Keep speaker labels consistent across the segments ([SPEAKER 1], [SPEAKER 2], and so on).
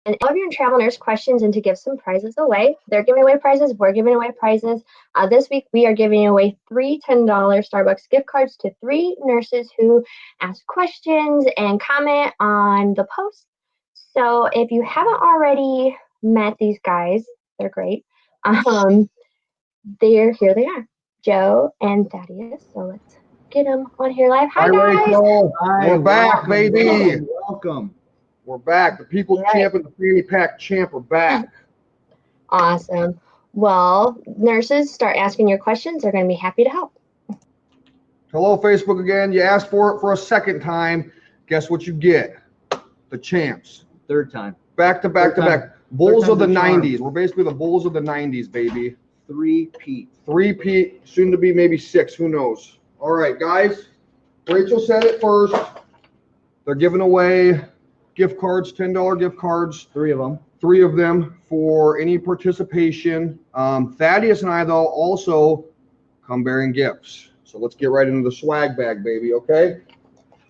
[SPEAKER 1] and all of your travel nurse questions and to give some prizes away. They're giving away prizes. We're giving away prizes. This week, we are giving away three $10 Starbucks gift cards to 3 nurses who ask questions and comment on the post. So if you haven't already met these guys, they're great. Here they are, Joe and Thaddeus. So let's get them on here live. Hi, guys.
[SPEAKER 2] Rachel.
[SPEAKER 3] Hi,
[SPEAKER 2] We're back, baby.
[SPEAKER 3] Welcome.
[SPEAKER 2] We're back. The People's Champ and the Fanny Pack Champ are back.
[SPEAKER 1] Awesome. Well, nurses, start asking your questions. They're going to be happy to help.
[SPEAKER 2] Hello, Facebook again. You asked for it for a second time. Guess what you get? The champs.
[SPEAKER 3] Third time.
[SPEAKER 2] Back to back to back. Bulls of the 90s. We're basically the Bulls of the 90s, baby. Three-peat. Soon to be maybe 6. Who knows? All right, guys. Rachel said it first. They're giving away gift cards, $10 gift cards.
[SPEAKER 3] 3 of them.
[SPEAKER 2] 3 of them for any participation. Thaddeus and I, though, also come bearing gifts. So let's get right into the swag bag, baby, okay?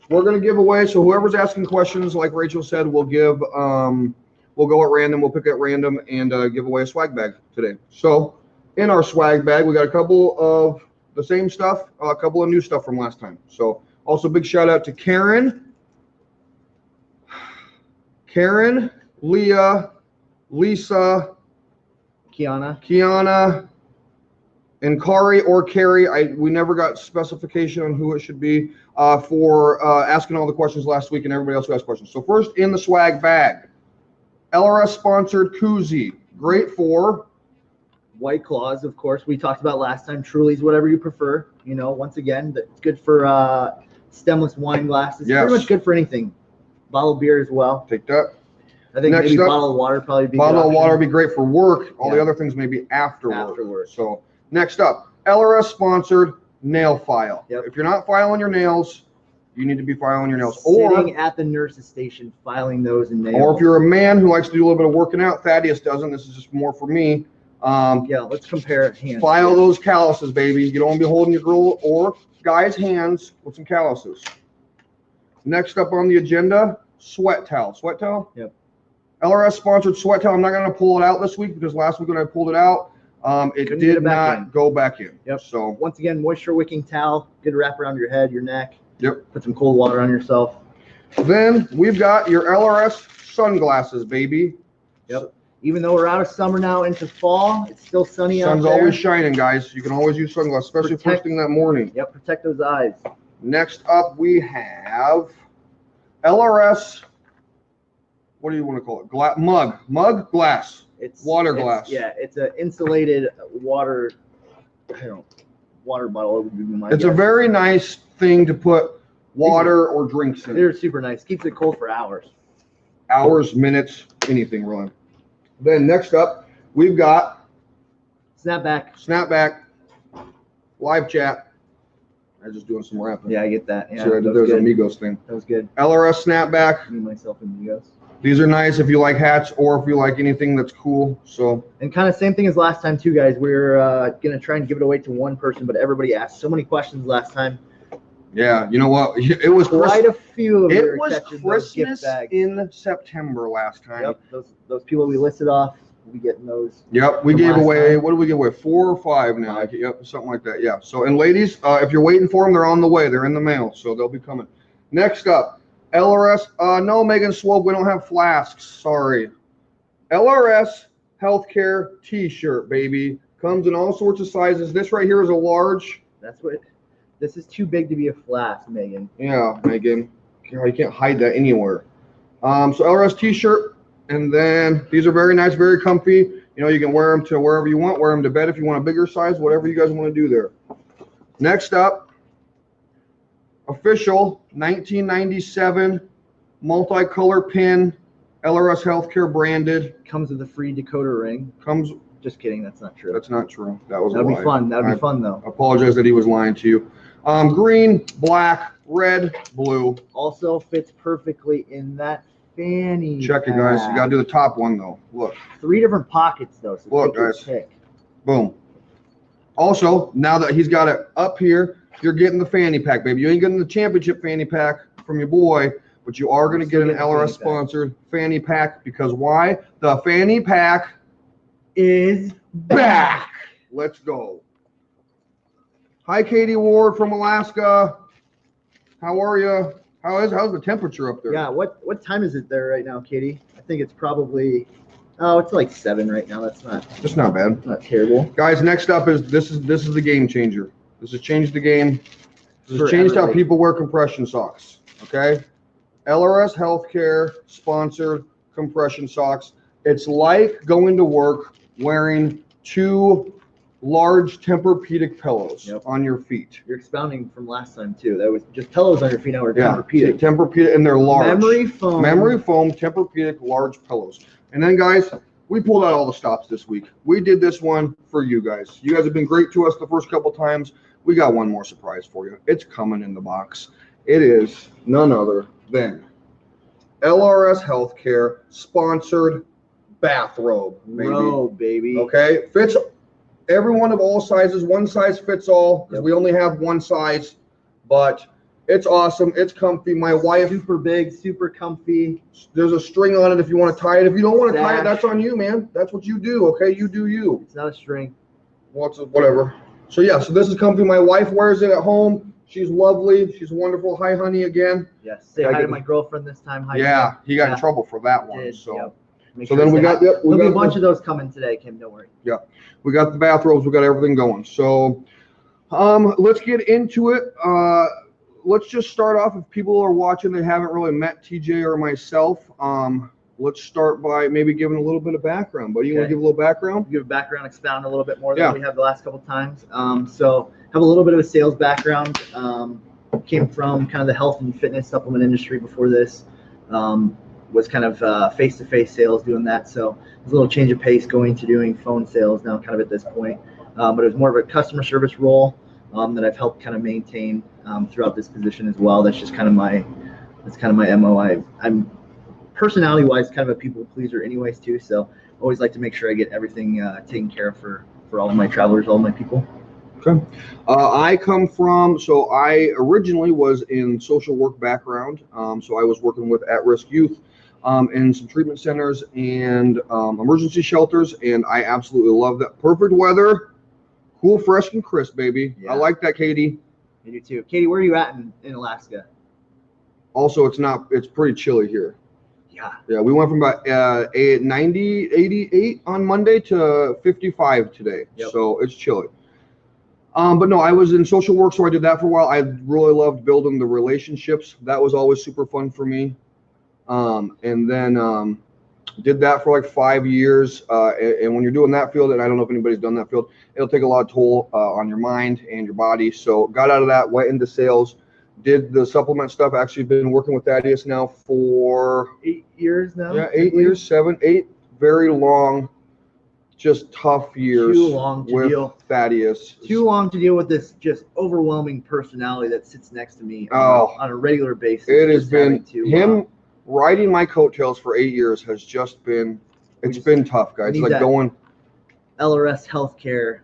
[SPEAKER 2] We're going to give away, so whoever's asking questions, like Rachel said, we'll give, we'll go at random, we'll pick at random and give away a swag bag today. So in our swag bag, we got a couple of the same stuff, a couple of new stuff from last time. So also big shout out to Karen, Leah, Lisa, Kiana, and Kari or Carrie. We never got specification on who it should be for asking all the questions last week and everybody else who asked questions. So first in the swag bag, LRS sponsored koozie, great for
[SPEAKER 3] White Claws, of course. We talked about last time. Truly's, whatever you prefer. You know, once again, it's good for stemless wine glasses.
[SPEAKER 2] Yes.
[SPEAKER 3] Pretty much good for anything. Bottled beer as well.
[SPEAKER 2] Take that.
[SPEAKER 3] I think
[SPEAKER 2] Next
[SPEAKER 3] maybe
[SPEAKER 2] up,
[SPEAKER 3] bottled water probably be
[SPEAKER 2] bottled water would be great for work. All the
[SPEAKER 3] Yeah.
[SPEAKER 2] other things may be afterwards.
[SPEAKER 3] Afterwards.
[SPEAKER 2] So next up, LRS sponsored nail file.
[SPEAKER 3] Yep.
[SPEAKER 2] If you're not filing your nails, you need to be filing your nails.
[SPEAKER 3] Sitting at the nurse's station, filing those and nails.
[SPEAKER 2] Or if you're a man who likes to do a little bit of working out, Thaddeus doesn't. This is just more for me.
[SPEAKER 3] Yeah, let's compare hands.
[SPEAKER 2] File those calluses, baby. You don't want to be holding your girl or guy's hands with some calluses. Next up on the agenda, sweat towel. Sweat towel?
[SPEAKER 3] Yep.
[SPEAKER 2] LRS sponsored sweat towel. I'm not going to pull it out this week because last week when I pulled it out, it did not go back in.
[SPEAKER 3] Yep.
[SPEAKER 2] So
[SPEAKER 3] once again, moisture wicking towel, good wrap around your head, your neck.
[SPEAKER 2] Yep.
[SPEAKER 3] Put some cold water on yourself.
[SPEAKER 2] Then we've got your LRS sunglasses, baby.
[SPEAKER 3] Yep. Even though we're out of summer now into fall, it's still sunny out there.
[SPEAKER 2] Sun's always shining, guys. You can always use sunglasses, especially first thing that morning.
[SPEAKER 3] Yep, protect those eyes.
[SPEAKER 2] Next up, we have LRS. What do you want to call it? Mug glass.
[SPEAKER 3] It's
[SPEAKER 2] water glass.
[SPEAKER 3] Yeah, it's an insulated water. Water bottle would be my
[SPEAKER 2] It's
[SPEAKER 3] guess.
[SPEAKER 2] a very nice thing to put water or drinks in.
[SPEAKER 3] They're super nice. Keeps it cold for hours.
[SPEAKER 2] Hours, minutes, anything really. Then next up, we've got Snapback, live chat. I'm just doing some rapping.
[SPEAKER 3] Yeah, I get that. Yeah,
[SPEAKER 2] So there's an Amigos thing.
[SPEAKER 3] That was good.
[SPEAKER 2] LRS Snapback.
[SPEAKER 3] Me, myself, and Amigos.
[SPEAKER 2] These are nice if you like hats or if you like anything that's cool. So
[SPEAKER 3] and kind of same thing as last time too, guys. We're gonna try and give it away to one person, but everybody asked so many questions last time.
[SPEAKER 2] yeah, you know what? It was
[SPEAKER 3] Quite a few.
[SPEAKER 2] It was Christmas in September last time.
[SPEAKER 3] Yep, those people we listed off, we getting those.
[SPEAKER 2] Yep, we gave away. What did we give away? 4 or 5 now. Yep, something like that. Yeah. So and ladies, if you're waiting for them, they're on the way. They're in the mail, so they'll be coming. Next up, LRS. No, Megan Swope, we don't have flasks. Sorry. LRS Healthcare T-shirt, baby. Comes in all sorts of sizes. This right here is a large.
[SPEAKER 3] That's what. This is too big to be a flask, Megan.
[SPEAKER 2] Yeah, Megan. You can't hide that anywhere. So LRS T-shirt, and then these are very nice, very comfy. You know, you can wear them to wherever you want. Wear them to bed if you want a bigger size. Whatever you guys want to do there. Next up, official 1997 multicolor pin, LRS Healthcare branded.
[SPEAKER 3] Comes with a free decoder ring. Just kidding. That's not true.
[SPEAKER 2] That's not true. That was
[SPEAKER 3] That'd be fun. That'd be fun though.
[SPEAKER 2] I apologize that he was lying to you. Green, black, red, blue.
[SPEAKER 3] Also fits perfectly in that fanny.
[SPEAKER 2] Check it, guys. You gotta do the top one though. Look.
[SPEAKER 3] 3 different pockets though. So
[SPEAKER 2] look, guys. Boom. Also, now that he's got it up here, you're getting the fanny pack, baby. You ain't getting the championship fanny pack from your boy, but you are going to get an LRS sponsored fanny pack, because why? The fanny pack
[SPEAKER 3] Is
[SPEAKER 2] back. Let's go. Hi, Katie Ward from Alaska. How are you? How's the temperature up there?
[SPEAKER 3] Yeah, what time is it there right now, Katie? I think it's probably, oh, it's like 7 right now. That's
[SPEAKER 2] not bad.
[SPEAKER 3] not terrible.
[SPEAKER 2] Guys, next up is this is the game changer. This has changed the game. This has
[SPEAKER 3] For
[SPEAKER 2] changed how
[SPEAKER 3] everybody.
[SPEAKER 2] people wear compression socks. Okay? LRS Healthcare sponsored compression socks. It's like going to work wearing 2 large Tempur-Pedic pillows on your feet.
[SPEAKER 3] You're expounding from last time too. That was just pillows on your feet. Now we're
[SPEAKER 2] Yeah,
[SPEAKER 3] Tempur-Pedic.
[SPEAKER 2] Tempur-Pedic, and they're large.
[SPEAKER 3] Memory foam.
[SPEAKER 2] Memory foam, Tempur-Pedic, large pillows. And then, guys, we pulled out all the stops this week. We did this one for you guys. You guys have been great to us the first couple times. We got one more surprise for you. It's coming in the box. It is none other than LRS Healthcare sponsored bathrobe, baby.
[SPEAKER 3] Robe, baby.
[SPEAKER 2] Okay, fits everyone of all sizes. One size fits all, because we only have one size, but it's awesome. It's comfy. My wife,
[SPEAKER 3] Super big, super comfy.
[SPEAKER 2] there's a string on it if you want to tie it. If you don't want to tie it,
[SPEAKER 3] Sash.
[SPEAKER 2] that's on you, man. That's what you do, okay? You do you.
[SPEAKER 3] It's not a string.
[SPEAKER 2] Whatever. So yeah, so this is comfy. My wife wears it at home. She's lovely. She's wonderful. Hi, honey, again.
[SPEAKER 3] Yes. Say hi to my girlfriend this time. Hi.
[SPEAKER 2] Yeah,
[SPEAKER 3] Kim.
[SPEAKER 2] he got in
[SPEAKER 3] Yeah.
[SPEAKER 2] trouble for that one.
[SPEAKER 3] Did,
[SPEAKER 2] So.
[SPEAKER 3] yep. Make
[SPEAKER 2] So
[SPEAKER 3] sure
[SPEAKER 2] then
[SPEAKER 3] to
[SPEAKER 2] we
[SPEAKER 3] say
[SPEAKER 2] got
[SPEAKER 3] hi.
[SPEAKER 2] the- we
[SPEAKER 3] There'll be
[SPEAKER 2] got
[SPEAKER 3] a bunch
[SPEAKER 2] the-
[SPEAKER 3] of those coming today, Kim. Don't worry.
[SPEAKER 2] We got the bathrobes. We got everything going. So, let's get into it. Let's just start off. If people are watching, they haven't really met TJ or myself. Let's start by maybe giving a little bit of background. Buddy, you want to give a little background?
[SPEAKER 3] Give a background, expound a little bit more
[SPEAKER 2] Yeah.
[SPEAKER 3] than we have the last couple times. So have a little bit of a sales background. Came from kind of the health and fitness supplement industry before this. Was kind of face-to-face sales doing that. So it's a little change of pace going to doing phone sales now kind of at this point. But it was more of a customer service role that I've helped kind of maintain throughout this position as well. That's kind of my MO. I'm personality-wise kind of a people pleaser anyways too. So always like to make sure I get everything taken care of for all of my travelers, all of my people.
[SPEAKER 2] Okay. So I originally was in social work background. So I was working with at-risk youth in some treatment centers and emergency shelters, and I absolutely love that. Perfect weather, cool, fresh, and crisp, baby.
[SPEAKER 3] Yeah.
[SPEAKER 2] I like that, Katie.
[SPEAKER 3] I do too. Katie, where are you at in Alaska?
[SPEAKER 2] Also, it's pretty chilly here.
[SPEAKER 3] Yeah.
[SPEAKER 2] Yeah, we went from about 88 on Monday to 55 today.
[SPEAKER 3] Yep.
[SPEAKER 2] So it's chilly. But no, I was in social work, so I did that for a while. I really loved building the relationships. That was always super fun for me. And then did that for like 5 years. And when you're doing that field, and I don't know if anybody's done that field, it'll take a lot of toll on your mind and your body. So got out of that, went into sales, did the supplement stuff. Actually been working with Thaddeus now for
[SPEAKER 3] 8 years now.
[SPEAKER 2] yeah, 8 years, 7, 8 very long, just tough years.
[SPEAKER 3] Too long to
[SPEAKER 2] with
[SPEAKER 3] deal.
[SPEAKER 2] Thaddeus.
[SPEAKER 3] Too long to deal with this just overwhelming personality that sits next to me on a regular basis.
[SPEAKER 2] It has
[SPEAKER 3] Just
[SPEAKER 2] been
[SPEAKER 3] having to,
[SPEAKER 2] him riding my coattails for 8 years has just been, it's been tough, guys.
[SPEAKER 3] need
[SPEAKER 2] Like
[SPEAKER 3] that
[SPEAKER 2] going,
[SPEAKER 3] LRS Healthcare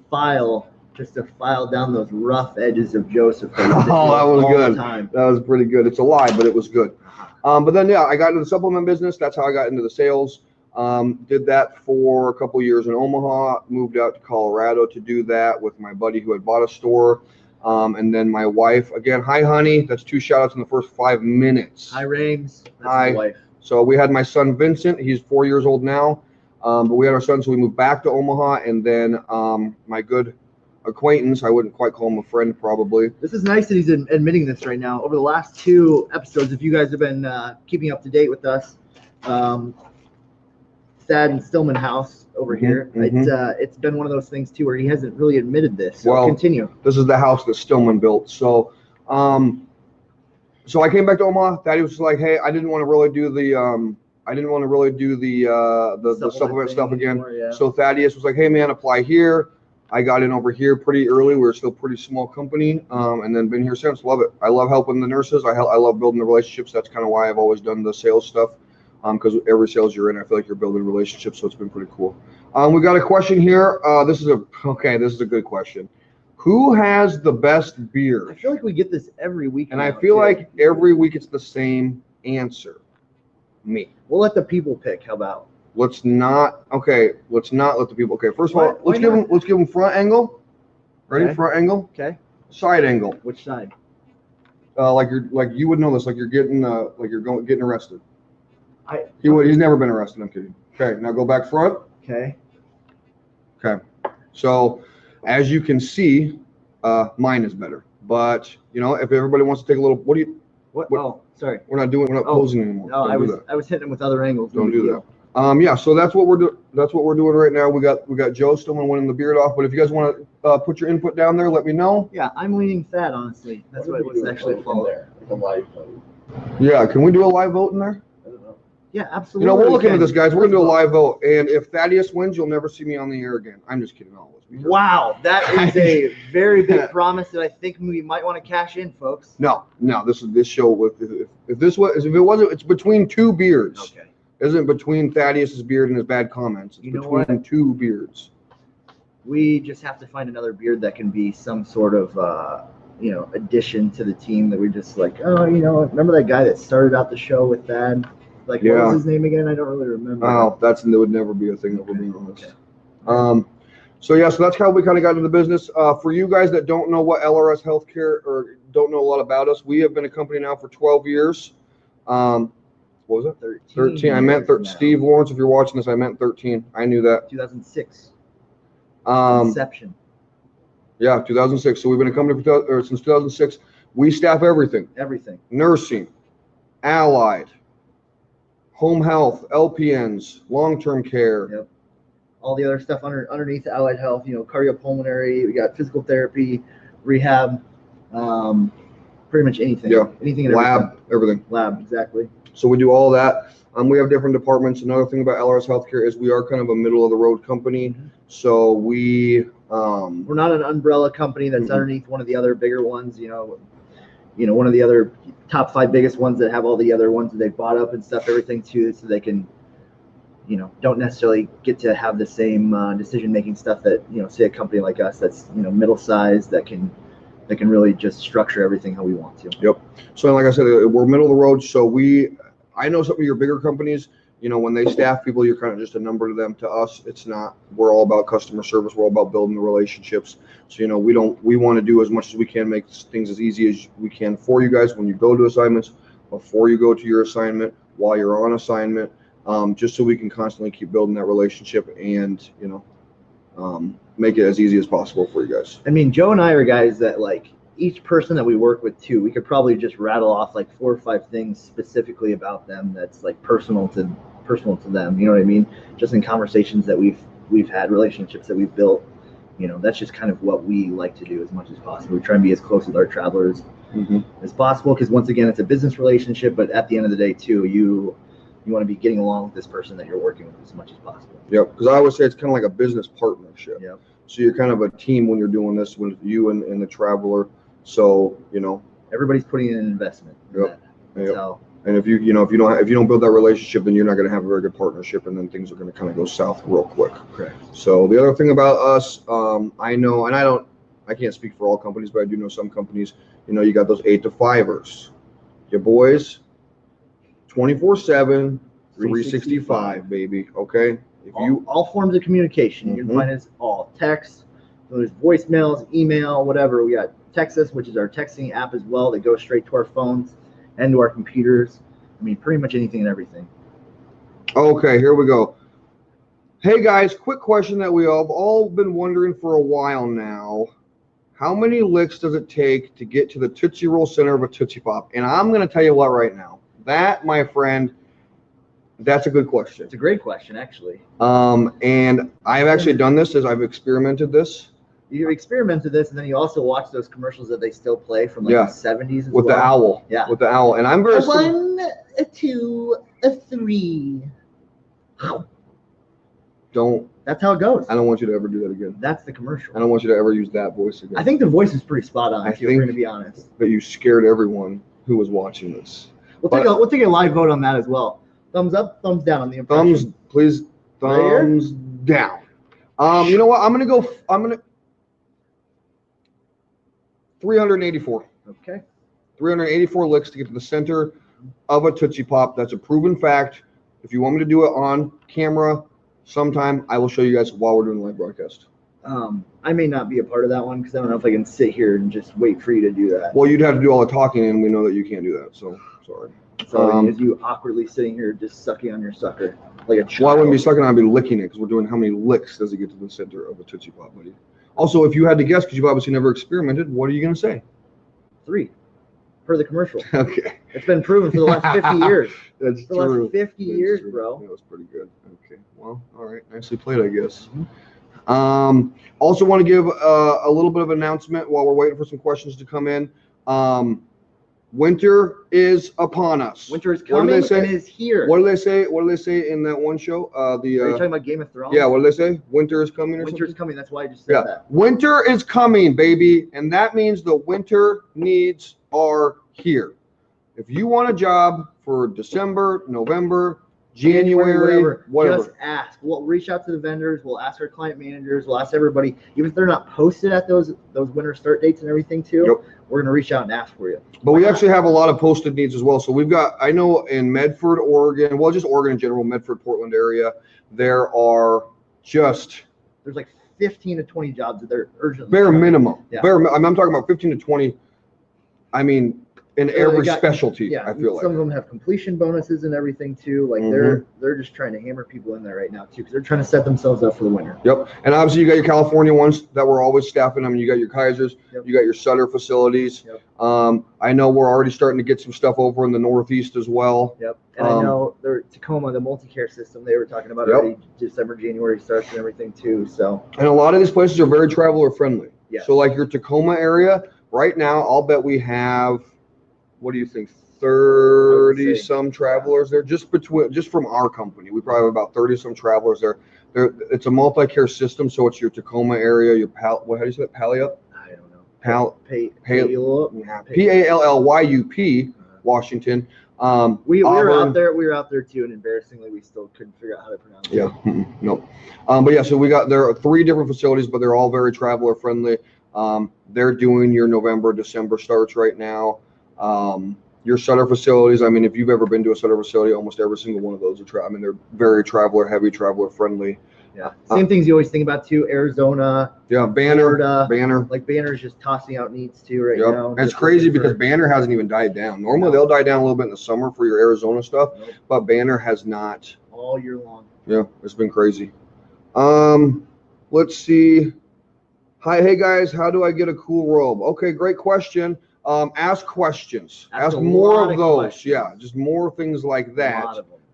[SPEAKER 3] file just to file down those rough edges of Joseph.
[SPEAKER 2] Oh, that was
[SPEAKER 3] all
[SPEAKER 2] good.
[SPEAKER 3] The time.
[SPEAKER 2] That was pretty good. It's a lie, but it was good. But then, yeah, I got into the supplement business. That's how I got into the sales. Did that for a couple years in Omaha, moved out to Colorado to do that with my buddy who had bought a store. And then my wife, again, hi, honey. That's 2 shout outs in the first 5 minutes.
[SPEAKER 3] Hi, Rames. That's
[SPEAKER 2] Hi.
[SPEAKER 3] my wife.
[SPEAKER 2] So we had my son, Vincent. He's 4 years old now. But we had our son, so we moved back to Omaha. And then my good acquaintance, I wouldn't quite call him a friend probably.
[SPEAKER 3] This is nice that he's admitting this right now. Over the last 2 episodes, if you guys have been keeping up to date with us, Thad and Stillman house over here, it's been one of those things too where he hasn't really admitted this. So
[SPEAKER 2] Well,
[SPEAKER 3] continue.
[SPEAKER 2] This is the house that Stillman built. So so I came back to Omaha. Thaddeus was like, hey, I didn't want to really do the supplement stuff again.
[SPEAKER 3] Anymore, yeah.
[SPEAKER 2] So Thaddeus was like, hey man, apply here. I got in over here pretty early. We were still a pretty small company, and then been here since. Love it. I love helping the nurses. I love building the relationships. That's kind of why I've always done the sales stuff, because every sales you're in, I feel like you're building relationships. So it's been pretty cool. We got a question here. This is a good question. Who has the best
[SPEAKER 3] I
[SPEAKER 2] beer?
[SPEAKER 3] feel like we get this every week.
[SPEAKER 2] And I
[SPEAKER 3] now,
[SPEAKER 2] feel
[SPEAKER 3] too.
[SPEAKER 2] like every week it's the same answer. Me.
[SPEAKER 3] We'll let the people pick. How about?
[SPEAKER 2] Let's not let the people. Okay, first of all,
[SPEAKER 3] Why
[SPEAKER 2] let's give them front angle. Ready?
[SPEAKER 3] Okay.
[SPEAKER 2] Front angle,
[SPEAKER 3] Okay.
[SPEAKER 2] side angle.
[SPEAKER 3] Which side?
[SPEAKER 2] Like you would know this, like you're getting getting arrested.
[SPEAKER 3] I.
[SPEAKER 2] He's never been arrested. I'm kidding. Okay, now go back front.
[SPEAKER 3] Okay.
[SPEAKER 2] Okay, so as you can see, mine is better. But if everybody wants to take a little, what?
[SPEAKER 3] Oh, sorry.
[SPEAKER 2] We're not posing anymore.
[SPEAKER 3] No,
[SPEAKER 2] Don't
[SPEAKER 3] I was hitting him with other angles.
[SPEAKER 2] Don't do that. Yeah, so that's what we're doing. That's what we're doing right now. We got Joe still winning the beard off. But if you guys want to put your input down there, let me know.
[SPEAKER 3] Yeah, I'm leaning Thad, honestly. That's what was actually a
[SPEAKER 4] there. The live vote.
[SPEAKER 2] Yeah, can we do a live vote in there?
[SPEAKER 4] I don't know.
[SPEAKER 3] Yeah, absolutely.
[SPEAKER 2] We're looking at this, guys. We're gonna do a live vote, and if Thaddeus wins, you'll never see me on the air again. I'm just kidding, always.
[SPEAKER 3] Wow, that is a very big promise that I think we might want to cash in, folks.
[SPEAKER 2] No. This show. If it wasn't, it's between two beards.
[SPEAKER 3] Okay.
[SPEAKER 2] Isn't between Thaddeus's beard and his bad comments. It's
[SPEAKER 3] You know
[SPEAKER 2] between
[SPEAKER 3] what?
[SPEAKER 2] two beards.
[SPEAKER 3] We just have to find another beard that can be some sort of, addition to the team that we just like, remember that guy that started out the show with Thad? Like, what
[SPEAKER 2] Yeah.
[SPEAKER 3] was his name again? I don't really remember.
[SPEAKER 2] Oh, that would never be a thing that we're being honest.
[SPEAKER 3] Okay.
[SPEAKER 2] So that's how we kind of got into the business. For you guys that don't know what LRS Healthcare or don't know a lot about us, we have been a company now for 12 years. What was it? 13. I meant Steve Lawrence. If you're watching this, I meant 13. I knew that.
[SPEAKER 3] 2006.
[SPEAKER 2] Um,
[SPEAKER 3] Inception.
[SPEAKER 2] yeah, 2006. So we've been a company since 2006. We staff everything:
[SPEAKER 3] Everything.
[SPEAKER 2] nursing, allied, home health, LPNs, long-term care.
[SPEAKER 3] Yep. All the other stuff underneath allied health, cardiopulmonary. We got physical therapy, rehab, pretty much anything.
[SPEAKER 2] Yeah.
[SPEAKER 3] Anything and
[SPEAKER 2] Lab, everything.
[SPEAKER 3] Lab, exactly.
[SPEAKER 2] So we do all that. We have different departments. Another thing about LRS Healthcare is we are kind of a middle of the road company.
[SPEAKER 3] Mhm.
[SPEAKER 2] So we
[SPEAKER 3] We're not an umbrella company that's
[SPEAKER 2] Mhm.
[SPEAKER 3] underneath one of the other bigger ones. One of the other top 5 biggest ones that have all the other ones that they bought up and stuff, everything too, so they can, don't necessarily get to have the same decision-making stuff that say a company like us that's middle-sized that can really just structure everything how we want to.
[SPEAKER 2] Yep. So like I said, we're middle of the road. So I know some of your bigger companies, when they staff people, you're kind of just a number to them. To us, it's not. We're all about customer service. We're all about building the relationships. So, we want to do as much as we can, make things as easy as we can for you guys when you go to assignments, before you go to your assignment, while you're on assignment, just so we can constantly keep building that relationship and, make it as easy as possible for you guys.
[SPEAKER 3] I mean, Joe and I are guys that like each person that we work with too, we could probably just rattle off like 4 or 5 things specifically about them that's like personal to them. You know what I mean? Just in conversations that we've had, relationships that we've built. That's just kind of what we like to do as much as possible. We try and be as close with our travelers as possible because once again, it's a business relationship. But at the end of the day, too, you want to be getting along with this person that you're working with as much as possible.
[SPEAKER 2] Yep. Because I always say it's kind of like a business partnership.
[SPEAKER 3] Yep.
[SPEAKER 2] So you're kind of a team when you're doing this with you and the traveler. So
[SPEAKER 3] everybody's putting in an investment.
[SPEAKER 2] Yep.
[SPEAKER 3] That's how.
[SPEAKER 2] And if you don't build that relationship, then you're not going to have a very good partnership, and then things are going to kind of go south real quick.
[SPEAKER 3] Correct.
[SPEAKER 2] So the other thing about us, I know, and I can't speak for all companies, but I do know some companies. You got those 8 to 5ers. Your boys, 24/7, 365, baby. Okay. If
[SPEAKER 3] all forms of communication, you can find us all text. There's voicemails, email, whatever. We got Texas, which is our texting app as well that goes straight to our phones and to our computers. I mean, pretty much anything and everything.
[SPEAKER 2] Okay, here we go. Hey guys, quick question that we have all been wondering for a while now. How many licks does it take to get to the Tootsie Roll center of a Tootsie Pop? And I'm going to tell you what right now. That, my friend, that's a good question.
[SPEAKER 3] It's a great question, actually.
[SPEAKER 2] And I've actually done this as I've experimented this.
[SPEAKER 3] You experimented this, and then you also watch those commercials that they still play from like
[SPEAKER 2] Yeah.
[SPEAKER 3] the 70s as
[SPEAKER 2] With
[SPEAKER 3] well.
[SPEAKER 2] the owl.
[SPEAKER 3] Yeah.
[SPEAKER 2] With the owl. And I'm very...
[SPEAKER 3] A 1, a 2, a 3. That's how it goes.
[SPEAKER 2] I don't want you to ever do that again.
[SPEAKER 3] That's the commercial.
[SPEAKER 2] I don't want you to ever use that voice again.
[SPEAKER 3] I think the voice is pretty spot on, if we're
[SPEAKER 2] think-
[SPEAKER 3] going to be honest.
[SPEAKER 2] That you scared everyone who was watching this.
[SPEAKER 3] We'll take a live vote on that as well. Thumbs up, thumbs down on the impression.
[SPEAKER 2] Thumbs, please.
[SPEAKER 3] Right here?
[SPEAKER 2] Thumbs down. You know what? I'm gonna 384.
[SPEAKER 3] Okay.
[SPEAKER 2] 384 licks to get to the center of a Tootsie Pop. That's a proven fact. If you want me to do it on camera sometime, I will show you guys while we're doing the live broadcast.
[SPEAKER 3] I may not be a part of that one because I don't know if I can sit here and just wait for you to do that.
[SPEAKER 2] Well, you'd have to do all the talking, and we know that you can't do that, so sorry.
[SPEAKER 3] So is you awkwardly sitting here just sucking on your sucker like a child.
[SPEAKER 2] Well, I wouldn't be sucking on, I'd be licking it because we're doing how many licks does it get to the center of a Tootsie Pop, buddy? Also, if you had to guess, because you've obviously never experimented, what are you going to say?
[SPEAKER 3] 3, per the commercial.
[SPEAKER 2] Okay.
[SPEAKER 3] It's been proven for the last 50 years.
[SPEAKER 2] That's
[SPEAKER 3] For the
[SPEAKER 2] true.
[SPEAKER 3] last 50 years,
[SPEAKER 2] true.
[SPEAKER 3] bro.
[SPEAKER 2] That was pretty good. Okay. Well, all right. Nicely played, I guess. Also want to give a little bit of announcement while we're waiting for some questions to come in. Winter is upon us.
[SPEAKER 3] Winter is
[SPEAKER 2] What do
[SPEAKER 3] coming
[SPEAKER 2] they say?
[SPEAKER 3] and is here.
[SPEAKER 2] What do they say? What do they say in that one show?
[SPEAKER 3] Are you talking about Game of Thrones?
[SPEAKER 2] Yeah. What do they say? Winter is coming or
[SPEAKER 3] Winter's
[SPEAKER 2] something?
[SPEAKER 3] coming. That's why I just said
[SPEAKER 2] Yeah.
[SPEAKER 3] that.
[SPEAKER 2] Winter is coming, baby, and that means the winter needs are here. If you want a job for December, November, January, whatever.
[SPEAKER 3] Just ask. We'll reach out to the vendors. We'll ask our client managers. We'll ask everybody. Even if they're not posted at those winter start dates and everything too,
[SPEAKER 2] Yep.
[SPEAKER 3] we're gonna reach out and ask for you.
[SPEAKER 2] But we actually have a lot of posted needs as well. So we've got, I know in Medford, Oregon, well, just Oregon in general, Medford, Portland area, there are just
[SPEAKER 3] There's like 15 to 20 jobs that they're urgently.
[SPEAKER 2] bare
[SPEAKER 3] coming.
[SPEAKER 2] minimum.
[SPEAKER 3] Yeah.
[SPEAKER 2] I'm talking about 15 to 20. I mean, in
[SPEAKER 3] They
[SPEAKER 2] every
[SPEAKER 3] got-
[SPEAKER 2] specialty,
[SPEAKER 3] Yeah,
[SPEAKER 2] I feel like.
[SPEAKER 3] some of them have completion bonuses and everything too. Like they're just trying to hammer people in there right now too because they're trying to set themselves up for the winter.
[SPEAKER 2] Yep. And obviously you got your California ones that we're always staffing them. You got your Kaisers,
[SPEAKER 3] Yep.
[SPEAKER 2] you got your Sutter facilities.
[SPEAKER 3] Yep.
[SPEAKER 2] I know we're already starting to get some stuff over in the Northeast as well.
[SPEAKER 3] Yep. And I know they're Tacoma, the multi-care system they were talking about
[SPEAKER 2] Yep.
[SPEAKER 3] already December, January starts and everything too. So
[SPEAKER 2] And a lot of these places are very traveler friendly.
[SPEAKER 3] Yes.
[SPEAKER 2] So like your Tacoma area, right now, I'll bet we have, what do you think, 30 some travelers there just from our company. We probably have about 30 some travelers there. It's a multi-care system, so it's your Tacoma area, your how do you say that? Pallyup?
[SPEAKER 3] I don't know.
[SPEAKER 2] Pallyup, Washington.
[SPEAKER 3] We were
[SPEAKER 2] Auburn.
[SPEAKER 3] out there. We were out there too, and embarrassingly, we still couldn't figure out how to pronounce it.
[SPEAKER 2] Yeah, nope. But yeah, so there are 3 different facilities, but they're all very traveler friendly. They're doing your November, December starts right now. Your Sutter facilities, I mean, if you've ever been to a Sutter facility, almost every single one of those are they're very traveler heavy, traveler friendly.
[SPEAKER 3] Yeah. Same things you always think about too. Arizona.
[SPEAKER 2] Yeah, Banner.
[SPEAKER 3] Florida. Like Banner's just tossing out needs too right now.
[SPEAKER 2] And it's crazy because Banner hasn't even died down. Normally they'll die down a little bit in the summer for your Arizona stuff, but Banner has not.
[SPEAKER 3] All year long.
[SPEAKER 2] Yeah, it's been crazy. Let's see. Hi, hey guys, how do I get a cool robe? Okay, great question. Ask questions. Ask more of those. Questions. Yeah, just more things like that.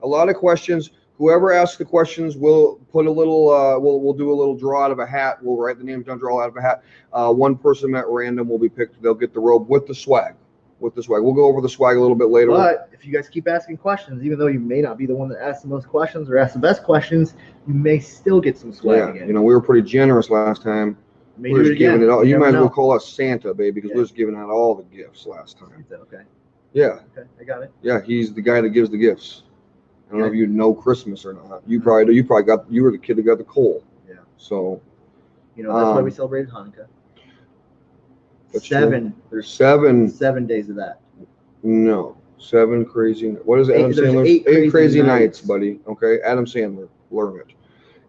[SPEAKER 2] A lot of questions. Whoever asks the questions, we'll put a little. We'll do a little draw out of a hat. We'll write the names down, draw out of a hat. One person at random will be picked. They'll get the robe with the swag. We'll go over the swag a little bit later.
[SPEAKER 3] But if you guys keep asking questions, even though you may not be the one that asks the most questions or asks the best questions, you may still get some swag again.
[SPEAKER 2] You know, we were pretty generous last time. We're just giving it all. You might as well call us Santa, baby, because we're just giving out all the gifts last time.
[SPEAKER 3] Okay.
[SPEAKER 2] Yeah.
[SPEAKER 3] Okay, I got it.
[SPEAKER 2] Yeah, he's the guy that gives the gifts. I don't know if you know Christmas or not. You probably do. You were the kid that got the coal.
[SPEAKER 3] Yeah.
[SPEAKER 2] So.
[SPEAKER 3] You know, that's why we celebrated Hanukkah.
[SPEAKER 2] There's
[SPEAKER 3] 7 days of that.
[SPEAKER 2] No. 7 crazy. What is it, Adam Sandler? 8 crazy nights, buddy. Okay, Adam Sandler. Learn it.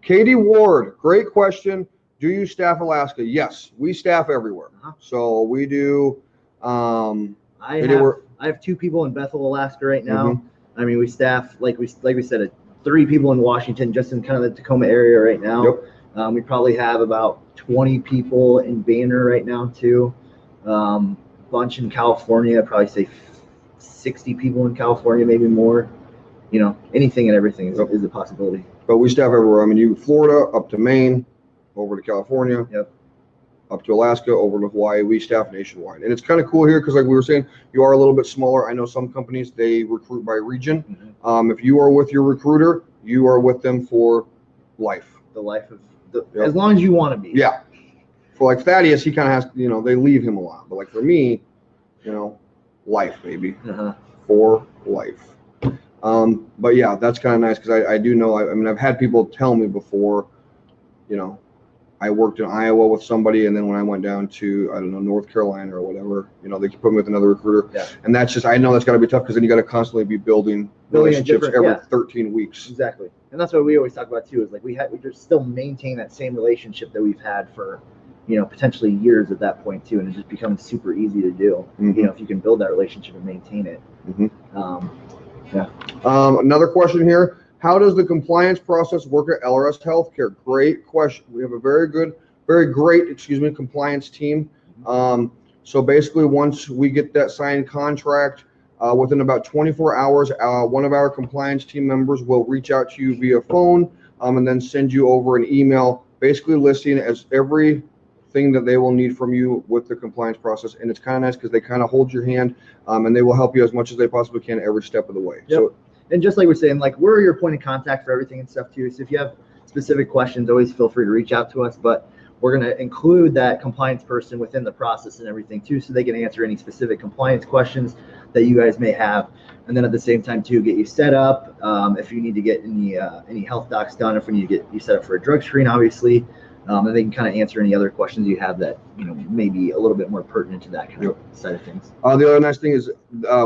[SPEAKER 2] Katie Ward, great question. Do you staff Alaska? Yes, we staff everywhere. So we do.
[SPEAKER 3] I have 2 people in Bethel, Alaska right now. I mean, we staff like we said, 3 people in Washington, just in kind of the Tacoma area right now. Yep. We probably have about 20 people in Banner right now too. Bunch in California. I'd probably say 60 people in California, maybe more. You know, anything and everything is a possibility.
[SPEAKER 2] But we staff everywhere. I mean, you Florida up to Maine, over to California, up to Alaska, over to Hawaii. We staff nationwide. And it's kind of cool here because like we were saying, you are a little bit smaller. I know some companies, they recruit by region. If you are with your recruiter, you are with them for life.
[SPEAKER 3] The life of as long as you want to be.
[SPEAKER 2] Yeah. For like Thaddeus, he kind of has, you know, they leave him a lot. But like for me, you know, life, baby. For life. But yeah, that's kind of nice because I do know, I mean, I've had people tell me before, you know, I worked in Iowa with somebody, and then when I went down to, I don't know, North Carolina or whatever, they could put me with another recruiter.
[SPEAKER 3] Yeah.
[SPEAKER 2] And that's just, I know that's got to be tough because then you got to constantly be building relationships every 13 weeks.
[SPEAKER 3] Exactly. And that's what we always talk about too, is like we just still maintain that same relationship that we've had for, potentially years at that point too. And it just becomes super easy to do, if you can build that relationship and maintain it.
[SPEAKER 2] Another question here. How does the compliance process work at LRS Healthcare? Great question. We have a very great compliance team. So basically, once we get that signed contract, within about 24 hours, one of our compliance team members will reach out to you via phone, and then send you over an email, basically listing as everything that they will need from you with the compliance process. And it's kind of nice because they kind of hold your hand, and they will help you as much as they possibly can every step of the way.
[SPEAKER 3] Yep.
[SPEAKER 2] So.
[SPEAKER 3] And just like we're saying, like we're your point of contact for everything and stuff too. So if you have specific questions, always feel free to reach out to us. But we're going to include that compliance person within the process and everything too, so they can answer any specific compliance questions that you guys may have. And then at the same time too, get you set up. If you need to get any health docs done, if we need to get you set up for a drug screen, obviously, and they can kind of answer any other questions you have that may be a little bit more pertinent to that kind of side of things.
[SPEAKER 2] The other nice thing is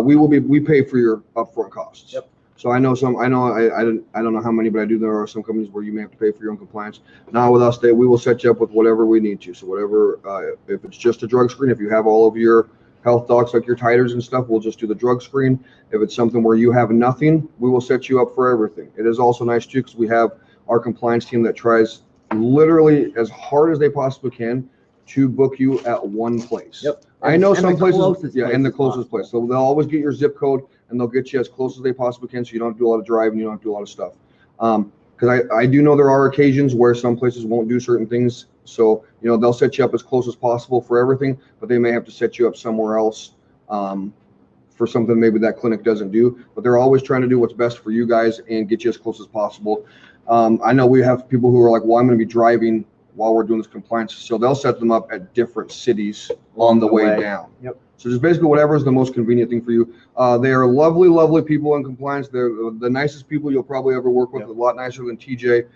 [SPEAKER 2] we pay for your upfront costs.
[SPEAKER 3] Yep.
[SPEAKER 2] So I don't know how many, but I do. There are some companies where you may have to pay for your own compliance. Now with us, we will set you up with whatever we need to. So whatever, if it's just a drug screen, if you have all of your health docs like your titers and stuff, we'll just do the drug screen. If it's something where you have nothing, we will set you up for everything. It is also nice too because we have our compliance team that tries literally as hard as they possibly can to book you at one place.
[SPEAKER 3] Yep.
[SPEAKER 2] I know some places,
[SPEAKER 3] and
[SPEAKER 2] the closest place. So they'll always get your zip code and they'll get you as close as they possibly can, so you don't have to do a lot of driving, you don't have to do a lot of stuff. Because I do know there are occasions where some places won't do certain things. So, they'll set you up as close as possible for everything, but they may have to set you up somewhere else for something maybe that clinic doesn't do. But they're always trying to do what's best for you guys and get you as close as possible. I know we have people who are like, well, I'm going to be driving while we're doing this compliance. So they'll set them up at different cities on the way down.
[SPEAKER 3] Yep.
[SPEAKER 2] So just basically whatever is the most convenient thing for you. They are lovely, lovely people in compliance. They're the nicest people you'll probably ever work with, a lot nicer than TJ.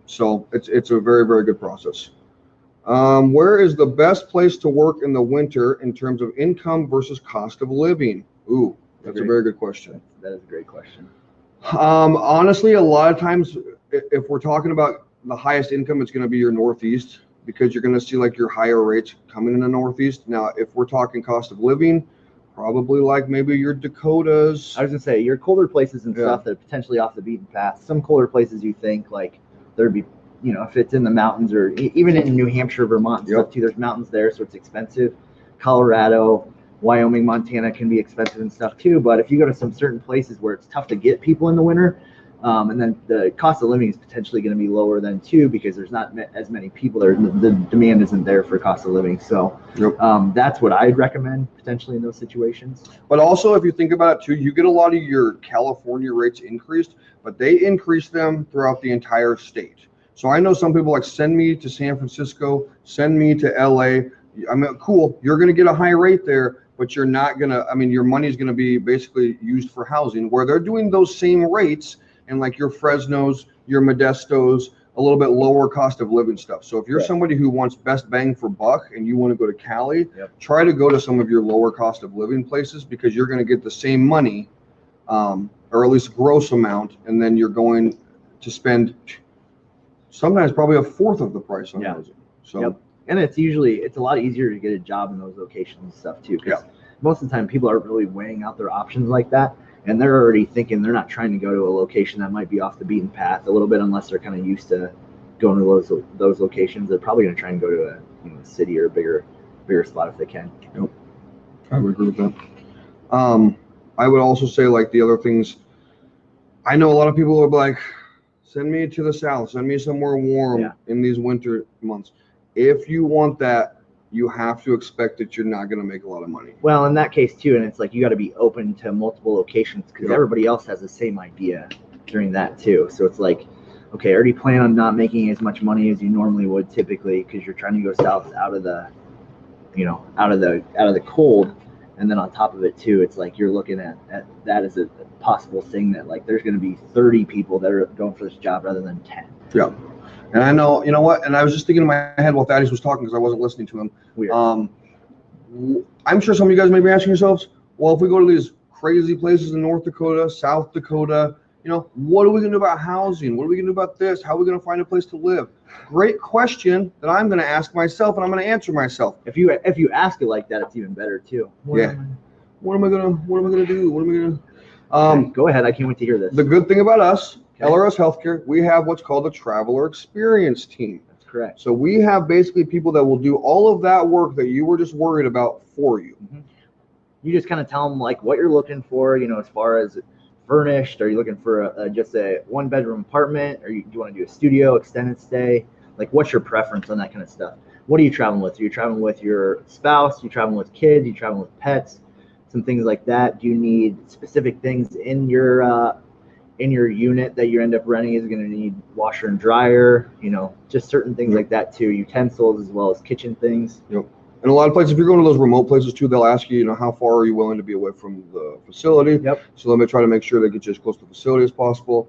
[SPEAKER 2] So it's a very, very good process. Where is the best place to work in the winter in terms of income versus cost of living? Ooh, that's a very good question.
[SPEAKER 3] That is a great question.
[SPEAKER 2] Honestly, a lot of times, if we're talking about the highest income, it's going to be your Northeast, because you're going to see like your higher rates coming in the Northeast. Now, if we're talking cost of living, probably like maybe your Dakotas.
[SPEAKER 3] I was gonna say your colder places and stuff that are potentially off the beaten path. Some colder places you think like there'd be, if it's in the mountains or even in New Hampshire, Vermont and stuff too, there's mountains there, so it's expensive. Colorado, Wyoming, Montana can be expensive and stuff too. But if you go to some certain places where it's tough to get people in the winter, and then the cost of living is potentially going to be lower then too, because there's not as many people there. The demand isn't there for cost of living. So that's what I'd recommend potentially in those situations.
[SPEAKER 2] But also, if you think about it too, you get a lot of your California rates increased, but they increase them throughout the entire state. So I know some people like, send me to San Francisco, send me to LA. I mean, cool, you're going to get a high rate there, but you're not going to, your money is going to be basically used for housing, where they're doing those same rates and like your Fresnos, your Modestos, a little bit lower cost of living stuff. So if you're somebody who wants best bang for buck and you want to go to Cali, try to go to some of your lower cost of living places, because you're going to get the same money, or at least gross amount, and then you're going to spend sometimes probably a fourth of the price on housing. So
[SPEAKER 3] and it's a lot easier to get a job in those locations and stuff too, because most of the time people aren't really weighing out their options like that. And they're already thinking, they're not trying to go to a location that might be off the beaten path a little bit, unless they're kind of used to going to those locations. They're probably going to try and go to a city or a bigger spot if they can.
[SPEAKER 2] Yep, I would agree with that. I would also say, like, the other things, I know a lot of people are like, send me to the south, send me somewhere warm in these winter months. If you want that, you have to expect that you're not going to make a lot of money.
[SPEAKER 3] Well, in that case too, and it's like you got to be open to multiple locations, because everybody else has the same idea during that too. So it's like, okay, already plan on not making as much money as you normally would typically, because you're trying to go south out of the cold, and then on top of it too, it's like you're looking at that as a possible thing that like there's going to be 30 people that are going for this job rather than 10.
[SPEAKER 2] Yeah. And I know, you know what? And I was just thinking in my head while Thaddeus was talking because I wasn't listening to him.
[SPEAKER 3] Weird.
[SPEAKER 2] I'm sure some of you guys may be asking yourselves, well, if we go to these crazy places in North Dakota, South Dakota, you know, what are we going to do about housing? What are we going to do about this? How are we going to find a place to live? Great question that I'm going to ask myself, and I'm going to answer myself.
[SPEAKER 3] If you ask it like that, it's even better too.
[SPEAKER 2] What am I gonna do?
[SPEAKER 3] Go ahead. I can't wait to hear this.
[SPEAKER 2] The good thing about us,
[SPEAKER 3] Okay.
[SPEAKER 2] LRS Healthcare, we have what's called a traveler experience team.
[SPEAKER 3] That's correct.
[SPEAKER 2] So we have basically people that will do all of that work that you were just worried about for you.
[SPEAKER 3] Mm-hmm. You just kind of tell them like what you're looking for, you know, as far as furnished. Are you looking for just a 1-bedroom apartment? Or do you want to do a studio, extended stay? Like, what's your preference on that kind of stuff? What are you traveling with? Are you traveling with your spouse? Are you traveling with kids? Are you traveling with pets? Some things like that. Do you need specific things in your unit that you end up renting? Is going to need washer and dryer? You know, just certain things like that too. Utensils as well as kitchen things.
[SPEAKER 2] Yep. And a lot of places, if you're going to those remote places too, they'll ask you, you know, how far are you willing to be away from the facility?
[SPEAKER 3] Yep.
[SPEAKER 2] So let me try to make sure they get you as close to the facility as possible.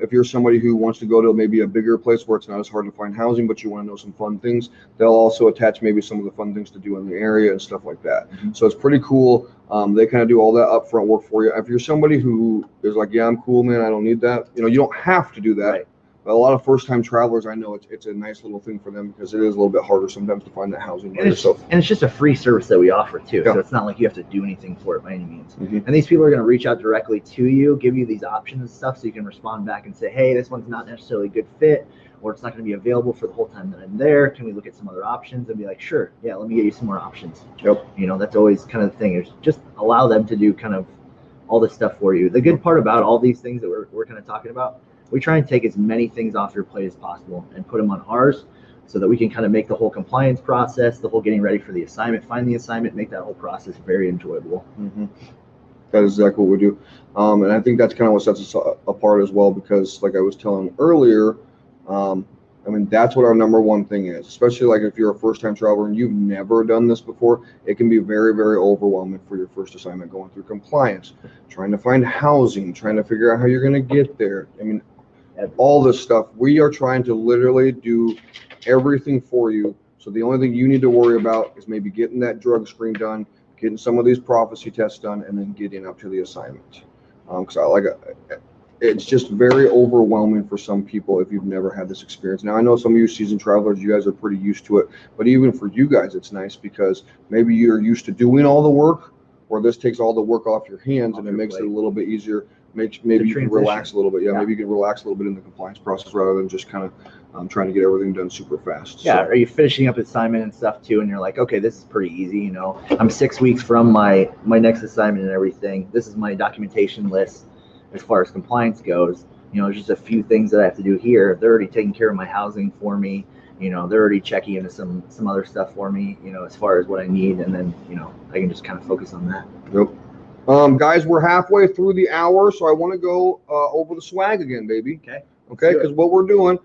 [SPEAKER 2] If you're somebody who wants to go to maybe a bigger place where it's not as hard to find housing, but you want to know some fun things, they'll also attach maybe some of the fun things to do in the area and stuff like that.
[SPEAKER 3] Mm-hmm.
[SPEAKER 2] So it's pretty cool. They kind of do all that upfront work for you. If you're somebody who is like, yeah, I'm cool, man, I don't need that. You know, you don't have to do that.
[SPEAKER 3] Right.
[SPEAKER 2] But a lot of first-time travelers, I know it's a nice little thing for them because it is a little bit harder sometimes to find that housing by yourself.
[SPEAKER 3] And it's just a free service that we offer too.
[SPEAKER 2] Yeah.
[SPEAKER 3] So it's not like you have to do anything for it by any means.
[SPEAKER 2] Mm-hmm.
[SPEAKER 3] And these people are going to reach out directly to you, give you these options and stuff, so you can respond back and say, hey, this one's not necessarily a good fit, or it's not going to be available for the whole time that I'm there. Can we look at some other options? And be like, sure, yeah, let me get you some more options.
[SPEAKER 2] Yep.
[SPEAKER 3] You know, that's always kind of the thing, is just allow them to do kind of all this stuff for you. The good part about all these things that we're kind of talking about, we try and take as many things off your plate as possible and put them on ours, so that we can kind of make the whole compliance process, the whole getting ready for the assignment, find the assignment, make that whole process very enjoyable.
[SPEAKER 2] Mm-hmm. That is exactly what we do. And I think that's kind of what sets us apart as well, because like I was telling earlier, I mean, that's what our number one thing is, especially like if you're a first-time traveler and you've never done this before. It can be very, very overwhelming for your first assignment, going through compliance, trying to find housing, trying to figure out how you're going to get there. I mean, all this stuff. We are trying to literally do everything for you. So the only thing you need to worry about is maybe getting that drug screen done, getting some of these prophecy tests done, and then getting up to the assignment. Because it's just very overwhelming for some people if you've never had this experience. Now, I know some of you seasoned travelers, you guys are pretty used to it, but even for you guys, it's nice because maybe you're used to doing all the work, or this takes all the work off your hands and it makes it a little bit easier. Maybe you can relax a little bit. Yeah, maybe you can relax a little bit in the compliance process rather than just kind of trying to get everything done super fast.
[SPEAKER 3] Yeah,
[SPEAKER 2] So,
[SPEAKER 3] are you finishing up assignment and stuff too, and you're like, okay, this is pretty easy, you know, I'm 6 weeks from my next assignment and everything. This is my documentation list as far as compliance goes. You know, there's just a few things that I have to do here. They're already taking care of my housing for me. You know, they're already checking into some other stuff for me, you know, as far as what I need, and then, you know, I can just kind of focus on that.
[SPEAKER 2] Yep. Guys, we're halfway through the hour, so I want to go over the swag again, baby. Okay, because what we're doing,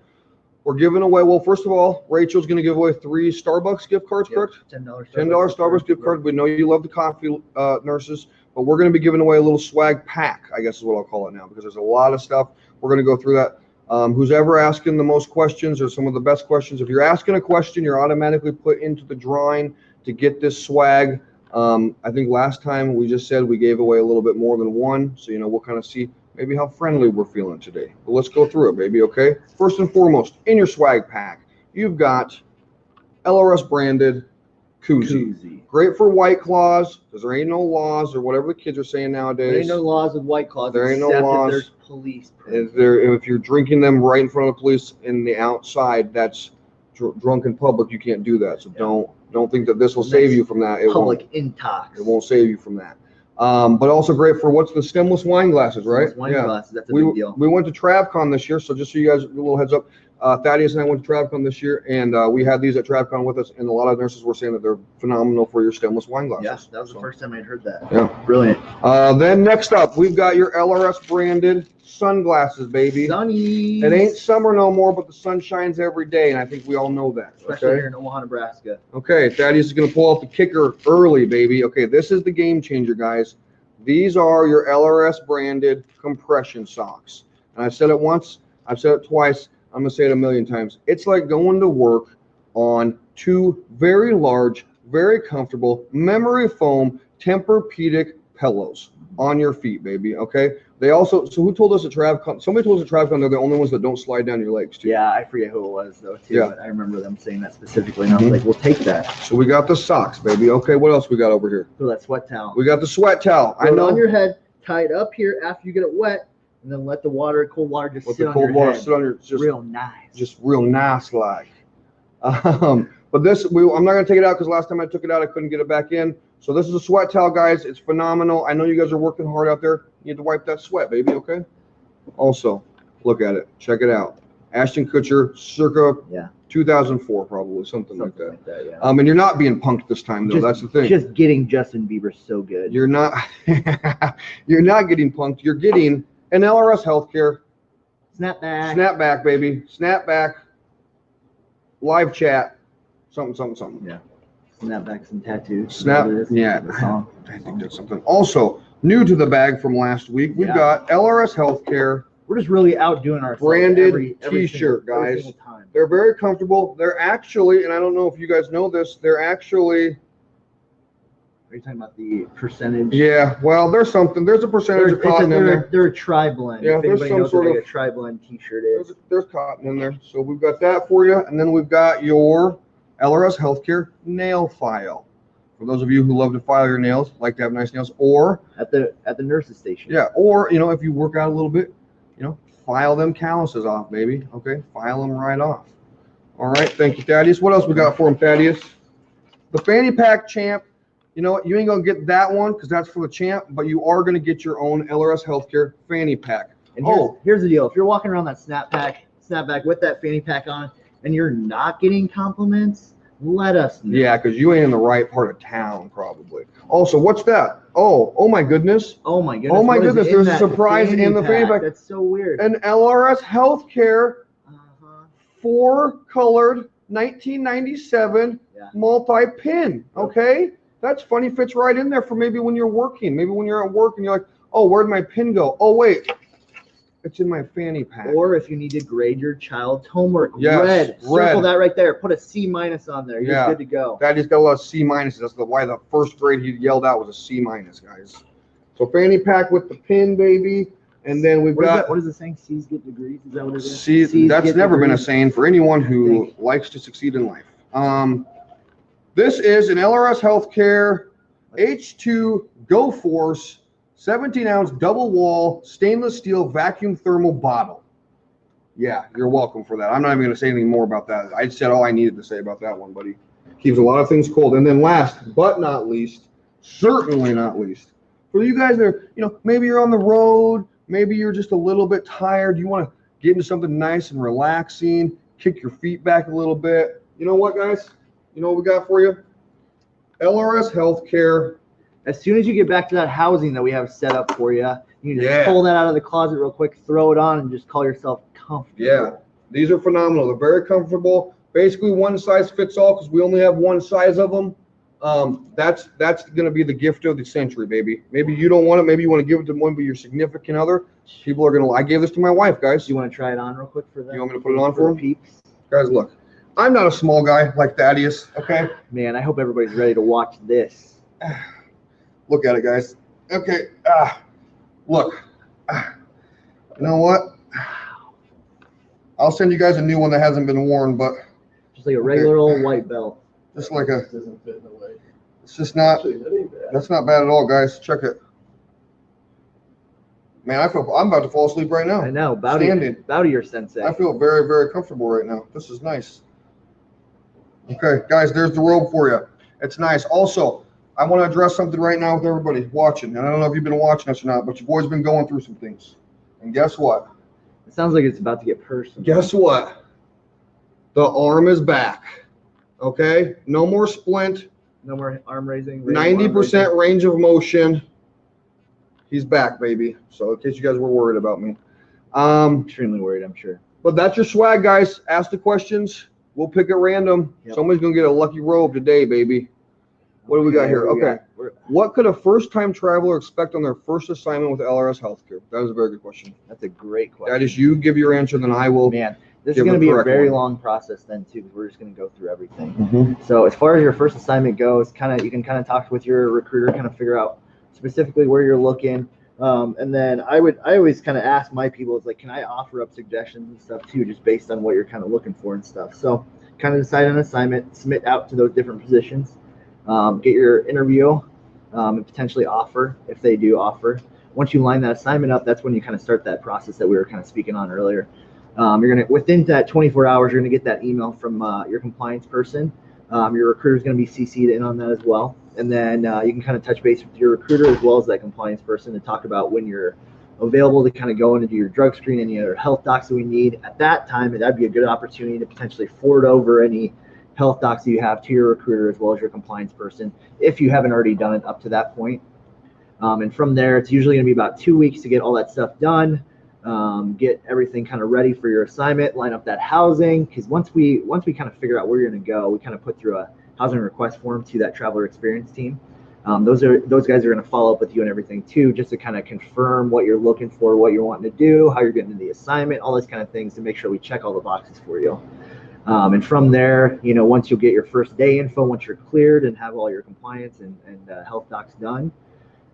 [SPEAKER 2] we're giving away, well, first of all, Rachel's going to give away 3 Starbucks gift cards, correct?
[SPEAKER 3] $10
[SPEAKER 2] Starbucks gift card. We know you love the coffee, nurses, but we're going to be giving away a little swag pack, I guess is what I'll call it now, because there's a lot of stuff. We're going to go through that. Who's ever asking the most questions or some of the best questions, if you're asking a question, you're automatically put into the drawing to get this swag. I think last time we just said we gave away a little bit more than one, so, you know, we'll kind of see maybe how friendly we're feeling today. But let's go through it, baby, okay? First and foremost, in your swag pack, you've got LRS branded koozie. Great for White Claws, because there ain't no laws or whatever the kids are saying nowadays.
[SPEAKER 3] There ain't no laws with White Claws.
[SPEAKER 2] There ain't no laws.
[SPEAKER 3] There's police.
[SPEAKER 2] If you're drinking them right in front of the police in the outside, that's drunk in public. You can't do that. So don't think that this will save you from that. It
[SPEAKER 3] public intox.
[SPEAKER 2] It won't save you from that. But also great for what's the stemless wine glasses, right?
[SPEAKER 3] Stemless wine glasses. That's a big deal.
[SPEAKER 2] We went to TravCon this year, so just so you guys, a little heads up, Thaddeus and I went to TravCon this year, and we had these at TravCon with us, and a lot of nurses were saying that they're phenomenal for your stemless wine glasses.
[SPEAKER 3] Yeah, that was the first time I'd heard that.
[SPEAKER 2] Yeah.
[SPEAKER 3] Brilliant.
[SPEAKER 2] Then next up, we've got your LRS branded sunglasses, baby.
[SPEAKER 3] Sunny.
[SPEAKER 2] It ain't summer no more, but the sun shines every day, and I think we all know that.
[SPEAKER 3] Especially
[SPEAKER 2] Okay?
[SPEAKER 3] here in Omaha, Nebraska.
[SPEAKER 2] Okay, Thaddeus is going to pull out the kicker early, baby. Okay, this is the game changer, guys. These are your LRS branded compression socks. And I've said it once, I've said it twice. I'm gonna say it a million times. It's like going to work on two very large, very comfortable memory foam Tempur-Pedic pillows on your feet, baby. Okay. They also, so who told us at TravCon? Somebody told us at TravCon they're the only ones that don't slide down your legs too.
[SPEAKER 3] Yeah, I forget who it was though too.
[SPEAKER 2] Yeah.
[SPEAKER 3] But I remember them saying that specifically, and I was like, "We'll take that."
[SPEAKER 2] So we got the socks, baby. Okay, what else we got over here?
[SPEAKER 3] Throw that sweat towel.
[SPEAKER 2] We got the sweat towel.
[SPEAKER 3] Throw
[SPEAKER 2] I
[SPEAKER 3] it
[SPEAKER 2] know.
[SPEAKER 3] on your head, tie it up here after you get it wet, and then let the water, cold water, just
[SPEAKER 2] With
[SPEAKER 3] sit
[SPEAKER 2] the
[SPEAKER 3] on
[SPEAKER 2] cold
[SPEAKER 3] your
[SPEAKER 2] water
[SPEAKER 3] head.
[SPEAKER 2] sit on your
[SPEAKER 3] Real nice.
[SPEAKER 2] just real nice like. But this, I'm not gonna take it out because last time I took it out, I couldn't get it back in. So this is a sweat towel, guys. It's phenomenal. I know you guys are working hard out there. You need to wipe that sweat, baby. Okay. Also, look at it. Check it out. Ashton Kutcher, circa 2004, probably something like that.
[SPEAKER 3] Yeah.
[SPEAKER 2] And you're not being punked this time, though. That's the thing.
[SPEAKER 3] Just getting Justin Bieber so good.
[SPEAKER 2] You're not. You're not getting punked. You're getting an LRS Healthcare
[SPEAKER 3] Snapback.
[SPEAKER 2] snapback, baby. Snapback. Live chat. Something.
[SPEAKER 3] Yeah. Snapbacks and tattoos.
[SPEAKER 2] Snap. Yeah. I think that's something. Also, new to the bag from last week, we've got LRS Healthcare.
[SPEAKER 3] We're just really outdoing ourselves.
[SPEAKER 2] Branded
[SPEAKER 3] every
[SPEAKER 2] t-shirt,
[SPEAKER 3] single- every
[SPEAKER 2] guys.
[SPEAKER 3] single time.
[SPEAKER 2] They're very comfortable. They're actually, and I don't know if you guys know this, they're actually.
[SPEAKER 3] Are you talking about the percentage?
[SPEAKER 2] Yeah. Well, there's a percentage of cotton in there.
[SPEAKER 3] They're a tri-blend.
[SPEAKER 2] Yeah,
[SPEAKER 3] if
[SPEAKER 2] there's
[SPEAKER 3] anybody
[SPEAKER 2] some
[SPEAKER 3] knows
[SPEAKER 2] sort
[SPEAKER 3] what
[SPEAKER 2] of-
[SPEAKER 3] a tri-blend t-shirt is.
[SPEAKER 2] There's cotton in there. So we've got that for you. And then we've got your LRS Healthcare nail file. For those of you who love to file your nails, like to have nice nails, or
[SPEAKER 3] At the nurse's station.
[SPEAKER 2] yeah, or if you work out a little bit, file them calluses off, baby. Okay, file them right off. All right, thank you, Thaddeus. What else we got for him, Thaddeus? The fanny pack champ. You know what? You ain't gonna get that one because that's for the champ, but you are gonna get your own LRS Healthcare fanny pack.
[SPEAKER 3] And here's the deal: if you're walking around that snapback with that fanny pack on, and you're not getting compliments, let us know.
[SPEAKER 2] Yeah, because you ain't in the right part of town, probably. Also, what's that? Oh my goodness.
[SPEAKER 3] Oh my goodness.
[SPEAKER 2] Oh my
[SPEAKER 3] what is
[SPEAKER 2] goodness,
[SPEAKER 3] in
[SPEAKER 2] there's a
[SPEAKER 3] that
[SPEAKER 2] surprise in the fanny pack.
[SPEAKER 3] That's so weird.
[SPEAKER 2] An LRS Healthcare
[SPEAKER 3] Uh-huh.
[SPEAKER 2] 4-colored 1997
[SPEAKER 3] Yeah.
[SPEAKER 2] multi-pin. Okay, that's funny. Fits right in there for maybe when you're working. Maybe when you're at work and you're like, oh, where'd my pin go? Oh wait, it's in my fanny pack.
[SPEAKER 3] Or if you need to grade your child's homework,
[SPEAKER 2] Yes,
[SPEAKER 3] red.
[SPEAKER 2] red.
[SPEAKER 3] Circle that right there. Put a C- on there. You're
[SPEAKER 2] Yeah.
[SPEAKER 3] good to go.
[SPEAKER 2] Daddy's got a lot of C minuses. That's why the first grade he yelled out was a C minus, guys. So fanny pack with the pin, baby. And then we've got
[SPEAKER 3] What is it saying? C's get degrees? Is that what it is?
[SPEAKER 2] C.
[SPEAKER 3] C's
[SPEAKER 2] That's
[SPEAKER 3] get
[SPEAKER 2] never been a
[SPEAKER 3] degrees.
[SPEAKER 2] saying for anyone who likes to succeed in life. This is an LRS Healthcare H2 Go Force 17-ounce double wall stainless steel vacuum thermal bottle. Yeah, you're welcome for that. I'm not even going to say anything more about that. I said all I needed to say about that one, buddy. Keeps a lot of things cold. And then last but not least, certainly not least, for you guys that are, maybe you're on the road, maybe you're just a little bit tired, you want to get into something nice and relaxing, kick your feet back a little bit. You know what, guys? You know what we got for you? LRS Healthcare.
[SPEAKER 3] As soon as you get back to that housing that we have set up for you, you can just
[SPEAKER 2] Yeah.
[SPEAKER 3] pull that out of the closet real quick, throw it on, and just call yourself comfortable.
[SPEAKER 2] Yeah, these are phenomenal. They're very comfortable. Basically, one size fits all because we only have one size of them. That's going to be the gift of the century, baby. Maybe you don't want it. Maybe you want to give it to one of your significant other. People are going to. I gave this to my wife, guys.
[SPEAKER 3] Do you want to try it on real quick for them?
[SPEAKER 2] You want me to put it on for them?
[SPEAKER 3] peeps?
[SPEAKER 2] Guys, look. I'm not a small guy like Thaddeus. Okay.
[SPEAKER 3] Man, I hope everybody's ready to watch this.
[SPEAKER 2] Look at it, guys. Okay. Look. You know what? I'll send you guys a new one that hasn't been worn, but
[SPEAKER 3] Just like a regular old white belt.
[SPEAKER 2] just like a.
[SPEAKER 4] Doesn't fit in the way.
[SPEAKER 2] It's just not.
[SPEAKER 4] Actually, that ain't bad.
[SPEAKER 2] That's not bad at all, guys. Check it. Man, I'm about to fall asleep right now.
[SPEAKER 3] I know. Bow
[SPEAKER 2] Standing.
[SPEAKER 3] to your sensei.
[SPEAKER 2] I feel very, very comfortable right now. This is nice. Okay, guys, there's the robe for you. It's nice. Also, I want to address something right now with everybody watching. And I don't know if you've been watching us or not, but your boy's been going through some things. And guess what?
[SPEAKER 3] It sounds like it's about to get personal.
[SPEAKER 2] Guess what? The arm is back. Okay? No more splint.
[SPEAKER 3] No more arm raising.
[SPEAKER 2] 90% range of motion. He's back, baby. So in case you guys were worried about me.
[SPEAKER 3] Extremely worried, I'm sure.
[SPEAKER 2] But that's your swag, guys. Ask the questions. We'll pick at random.
[SPEAKER 3] Yep.
[SPEAKER 2] Somebody's going to get a lucky robe today, baby. What do we got here? Okay. What could a first-time traveler expect on their first assignment with LRS Healthcare? That is a very good question.
[SPEAKER 3] That's a great question.
[SPEAKER 2] That is, you give your answer, then I will.
[SPEAKER 3] Man, This is going to be a very long process then too, because we're just going to go through everything.
[SPEAKER 2] Mm-hmm.
[SPEAKER 3] So as far as your first assignment goes, you can kind of talk with your recruiter, kind of figure out specifically where you're looking. And then I always kind of ask my people, is like, can I offer up suggestions and stuff too, just based on what you're kind of looking for and stuff. So kind of decide on an assignment, submit out to those different positions, get your interview, and potentially offer if they do offer. Once you line that assignment up, that's when you kind of start that process that we were kind of speaking on earlier. You're gonna, within that 24 hours, you're gonna get that email from your compliance person. Your recruiter is gonna be CC'd in on that as well, and then you can kind of touch base with your recruiter as well as that compliance person to talk about when you're available to kind of go in and do your drug screen, any other health docs that we need at that time. And that'd be a good opportunity to potentially forward over any health docs that you have to your recruiter as well as your compliance person, if you haven't already done it up to that point. And from there, it's usually gonna be about 2 weeks to get all that stuff done. Get everything kind of ready for your assignment, line up that housing, because once we kind of figure out where you're going to go, we kind of put through a housing request form to that traveler experience team. Those guys are going to follow up with you and everything too, just to kind of confirm what you're looking for, what you're wanting to do, how you're getting to the assignment, all those kind of things to make sure we check all the boxes for you. And from there, once you'll get your first day info, once you're cleared and have all your compliance and health docs done,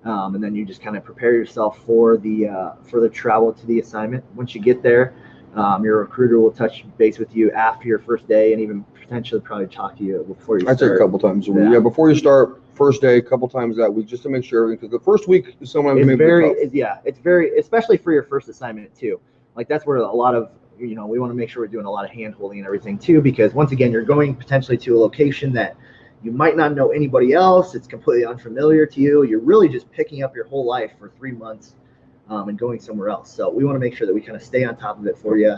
[SPEAKER 3] and then you just kind of prepare yourself for the travel to the assignment. Once you get there, your recruiter will touch base with you after your first day, and even potentially probably talk to you before you start.
[SPEAKER 2] I'd say a couple times a week. Yeah, before you start, first day, a couple times that week, just to make sure everything. Because the first week is sometimes maybe
[SPEAKER 3] it's very, especially for your first assignment too. Like that's where a lot of we want to make sure we're doing a lot of hand holding and everything too, because once again, you're going potentially to a location that you might not know anybody else. It's completely unfamiliar to you. You're really just picking up your whole life for 3 months and going somewhere else. So we want to make sure that we kind of stay on top of it for you.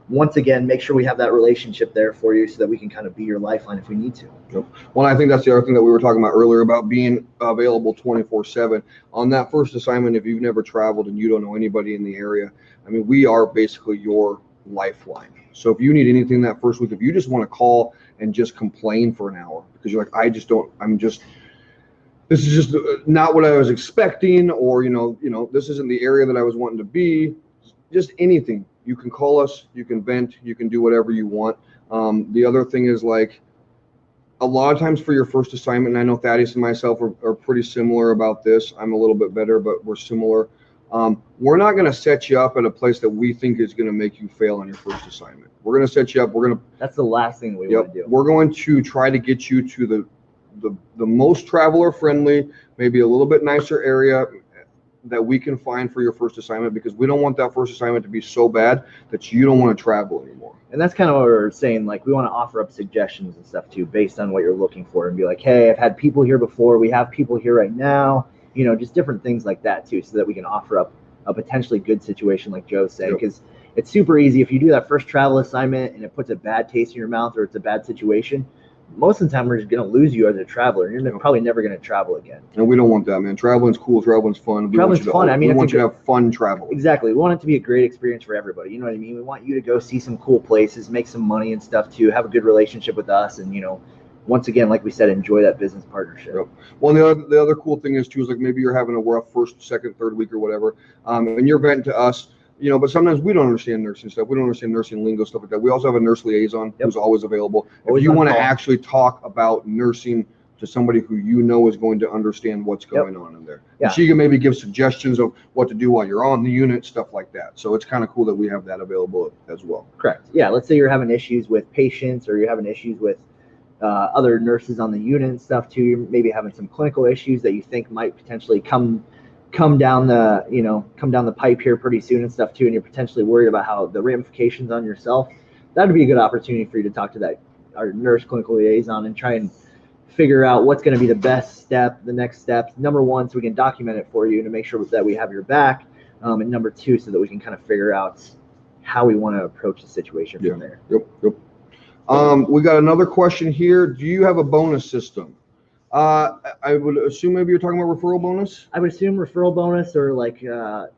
[SPEAKER 3] Once again, make sure we have that relationship there for you so that we can kind of be your lifeline if we need to.
[SPEAKER 2] Yep. Well, I think that's the other thing that we were talking about earlier about being available 24/7. On that first assignment, if you've never traveled and you don't know anybody in the area, I mean, we are basically your lifeline. So if you need anything that first week, if you just want to call and just complain for an hour because you're like, this is just not what I was expecting, or this isn't the area that I was wanting to be, just anything, you can call us, you can vent, you can do whatever you want. The other thing is, like, a lot of times for your first assignment, and I know Thaddeus and myself are pretty similar about this. I'm a little bit better, but we're similar. We're not going to set you up at a place that we think is going to make you fail on your first assignment. We're going to set you up.
[SPEAKER 3] That's the last thing we want to do.
[SPEAKER 2] We're going to try to get you to the most traveler friendly, maybe a little bit nicer area that we can find for your first assignment, because we don't want that first assignment to be so bad that you don't want to travel anymore.
[SPEAKER 3] And that's kind of what we're saying. Like, we want to offer up suggestions and stuff too, based on what you're looking for, and be like, hey, I've had people here before. We have people here right now. Just different things like that too, so that we can offer up a potentially good situation, like Joe said, because it's super easy if you do that first travel assignment and it puts a bad taste in your mouth, or it's a bad situation. Most of the time, we're just going to lose you as a traveler. You're probably never going to travel again.
[SPEAKER 2] And we don't want that, man. Traveling's cool. Traveling's fun.
[SPEAKER 3] Traveling's fun.
[SPEAKER 2] We want you to have fun traveling.
[SPEAKER 3] Exactly. We want it to be a great experience for everybody. You know what I mean? We want you to go see some cool places, make some money and stuff too, have a good relationship with us, and once again, like we said, enjoy that business partnership.
[SPEAKER 2] Yep. Well, the other cool thing is too, is like maybe you're having a rough first, second, third week or whatever, and you're venting to us. But sometimes we don't understand nursing stuff. We don't understand nursing lingo, stuff like that. We also have a nurse liaison who's always available. If you want to actually talk about nursing to somebody who is going to understand what's going on in there.
[SPEAKER 3] Yeah.
[SPEAKER 2] And she can maybe give suggestions of what to do while you're on the unit, stuff like that. So it's kind of cool that we have that available as well.
[SPEAKER 3] Correct. Yeah. Let's say you're having issues with patients, or you're having issues with other nurses on the unit and stuff too. You're maybe having some clinical issues that you think might potentially come down the pipe here pretty soon and stuff too, and you're potentially worried about how the ramifications on yourself. That would be a good opportunity for you to talk to our nurse clinical liaison and try and figure out what's going to be the best step, the next steps. Number one, so we can document it for you to make sure that we have your back, and number two, so that we can kind of figure out how we want to approach the situation from there.
[SPEAKER 2] Yep. We got another question here. Do you have a bonus system? I would assume maybe you're talking about referral bonus.
[SPEAKER 3] I would assume referral bonus, or like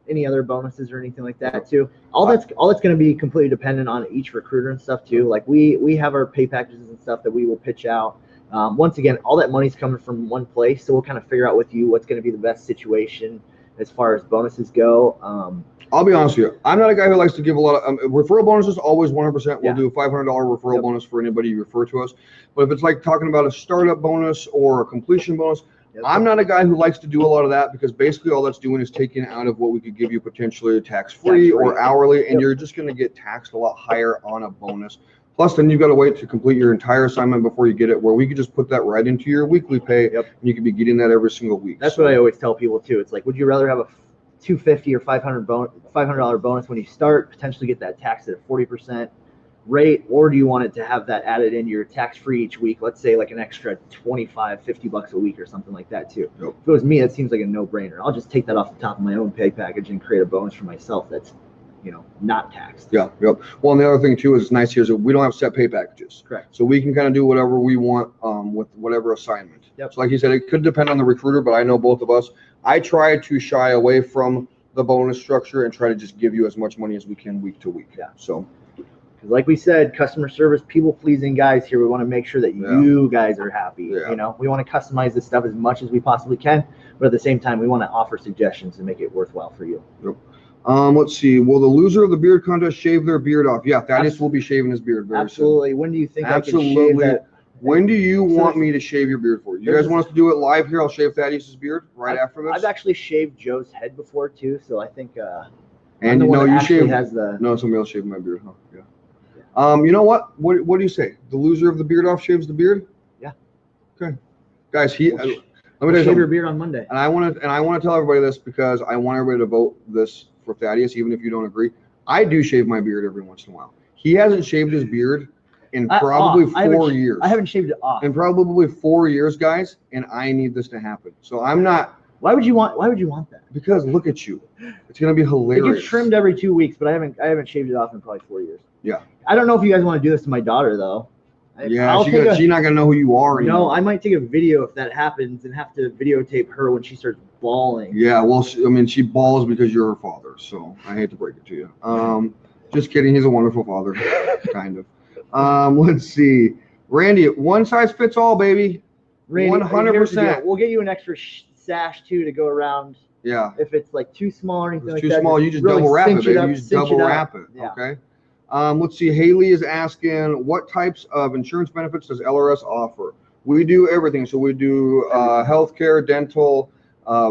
[SPEAKER 3] any other bonuses or anything like that too. All that's going to be completely dependent on each recruiter and stuff too. Like we have our pay packages and stuff that we will pitch out. Once again, all that money's coming from one place, so we'll kind of figure out with you what's going to be the best situation as far as bonuses go.
[SPEAKER 2] I'll be honest with you. I'm not a guy who likes to give a lot of referral bonuses. Always 100%. We'll
[SPEAKER 3] Yeah.
[SPEAKER 2] do a $500 referral
[SPEAKER 3] Yep.
[SPEAKER 2] bonus for anybody you refer to us. But if it's like talking about a startup bonus or a completion bonus,
[SPEAKER 3] Yep.
[SPEAKER 2] I'm not a guy who likes to do a lot of that because basically all that's doing is taking out of what we could give you potentially tax-free or hourly, and
[SPEAKER 3] Yep.
[SPEAKER 2] you're just going to get taxed a lot higher on a bonus. Plus, then you've got to wait to complete your entire assignment before you get it, where we could just put that right into your weekly pay,
[SPEAKER 3] Yep.
[SPEAKER 2] and you could be getting that every single week.
[SPEAKER 3] That's what I always tell people too. It's like, would you rather have a $250 or $500 bonus when you start, potentially get that taxed at a 40% rate, or do you want it to have that added in your tax-free each week? Let's say like an extra 25, $50 a week or something like that too.
[SPEAKER 2] Yep.
[SPEAKER 3] If it was me, that seems like a no-brainer. I'll just take that off the top of my own pay package and create a bonus for myself that's, not taxed.
[SPEAKER 2] Yeah, yep. Well, and the other thing too is nice here is that we don't have set pay packages.
[SPEAKER 3] Correct.
[SPEAKER 2] So we can kind of do whatever we want with whatever assignment.
[SPEAKER 3] Yep.
[SPEAKER 2] So like you said, it could depend on the recruiter, but I know both of us. I try to shy away from the bonus structure and try to just give you as much money as we can week to week.
[SPEAKER 3] Yeah.
[SPEAKER 2] So.
[SPEAKER 3] Because like we said, customer service, people-pleasing guys here. We want to make sure that you guys are happy.
[SPEAKER 2] Yeah.
[SPEAKER 3] We want to customize this stuff as much as we possibly can, but at the same time, we want to offer suggestions and make it worthwhile for you.
[SPEAKER 2] Yep. Let's see. Will the loser of the beard contest shave their beard off? Yeah, Thaddeus will be shaving his beard very
[SPEAKER 3] Absolutely. When do you think
[SPEAKER 2] Absolutely.
[SPEAKER 3] I can shave that?
[SPEAKER 2] When do you want me to shave your beard for? You guys want us to do it live here? I'll shave Thaddeus's beard after this.
[SPEAKER 3] I've actually shaved Joe's head before too, so I think.
[SPEAKER 2] And you shaved.
[SPEAKER 3] Has the.
[SPEAKER 2] No, somebody else shaved my beard, huh? Yeah. You know what? What do you say? The loser of the beard off shaves the beard?
[SPEAKER 3] Yeah.
[SPEAKER 2] Okay. Guys, let me tell you
[SPEAKER 3] Shave your
[SPEAKER 2] something.
[SPEAKER 3] beard on Monday.
[SPEAKER 2] And I want to tell everybody this because I want everybody to vote this for Thaddeus, even if you don't agree. I do shave my beard every once in a while. He hasn't shaved his beard in probably 4 years.
[SPEAKER 3] I haven't shaved it off.
[SPEAKER 2] In probably 4 years, guys, and I need this to happen. So I'm not.
[SPEAKER 3] Why would you want that?
[SPEAKER 2] Because look at you. It's gonna be hilarious.
[SPEAKER 3] It gets trimmed every 2 weeks, but I haven't shaved it off in probably 4 years.
[SPEAKER 2] Yeah.
[SPEAKER 3] I don't know if you guys want to do this to my daughter though.
[SPEAKER 2] Yeah, she's not gonna know who you are anymore.
[SPEAKER 3] No, I might take a video if that happens and have to videotape her when she starts bawling.
[SPEAKER 2] Yeah, well, she bawls because you're her father, so I hate to break it to you. Just kidding. He's a wonderful father, kind of. Let's see, Randy. One size fits all, baby. 100%.
[SPEAKER 3] We'll get you an extra sash too to go around.
[SPEAKER 2] Yeah.
[SPEAKER 3] If it's like too small or anything
[SPEAKER 2] If
[SPEAKER 3] like
[SPEAKER 2] it's
[SPEAKER 3] that.
[SPEAKER 2] too small, you just
[SPEAKER 3] really
[SPEAKER 2] double wrap it,
[SPEAKER 3] cinch
[SPEAKER 2] baby.
[SPEAKER 3] up,
[SPEAKER 2] You just
[SPEAKER 3] cinch
[SPEAKER 2] double
[SPEAKER 3] it up.
[SPEAKER 2] wrap it.
[SPEAKER 3] Yeah.
[SPEAKER 2] Okay. Let's see. Haley is asking, what types of insurance benefits does LRS offer? We do everything. So we do healthcare, dental,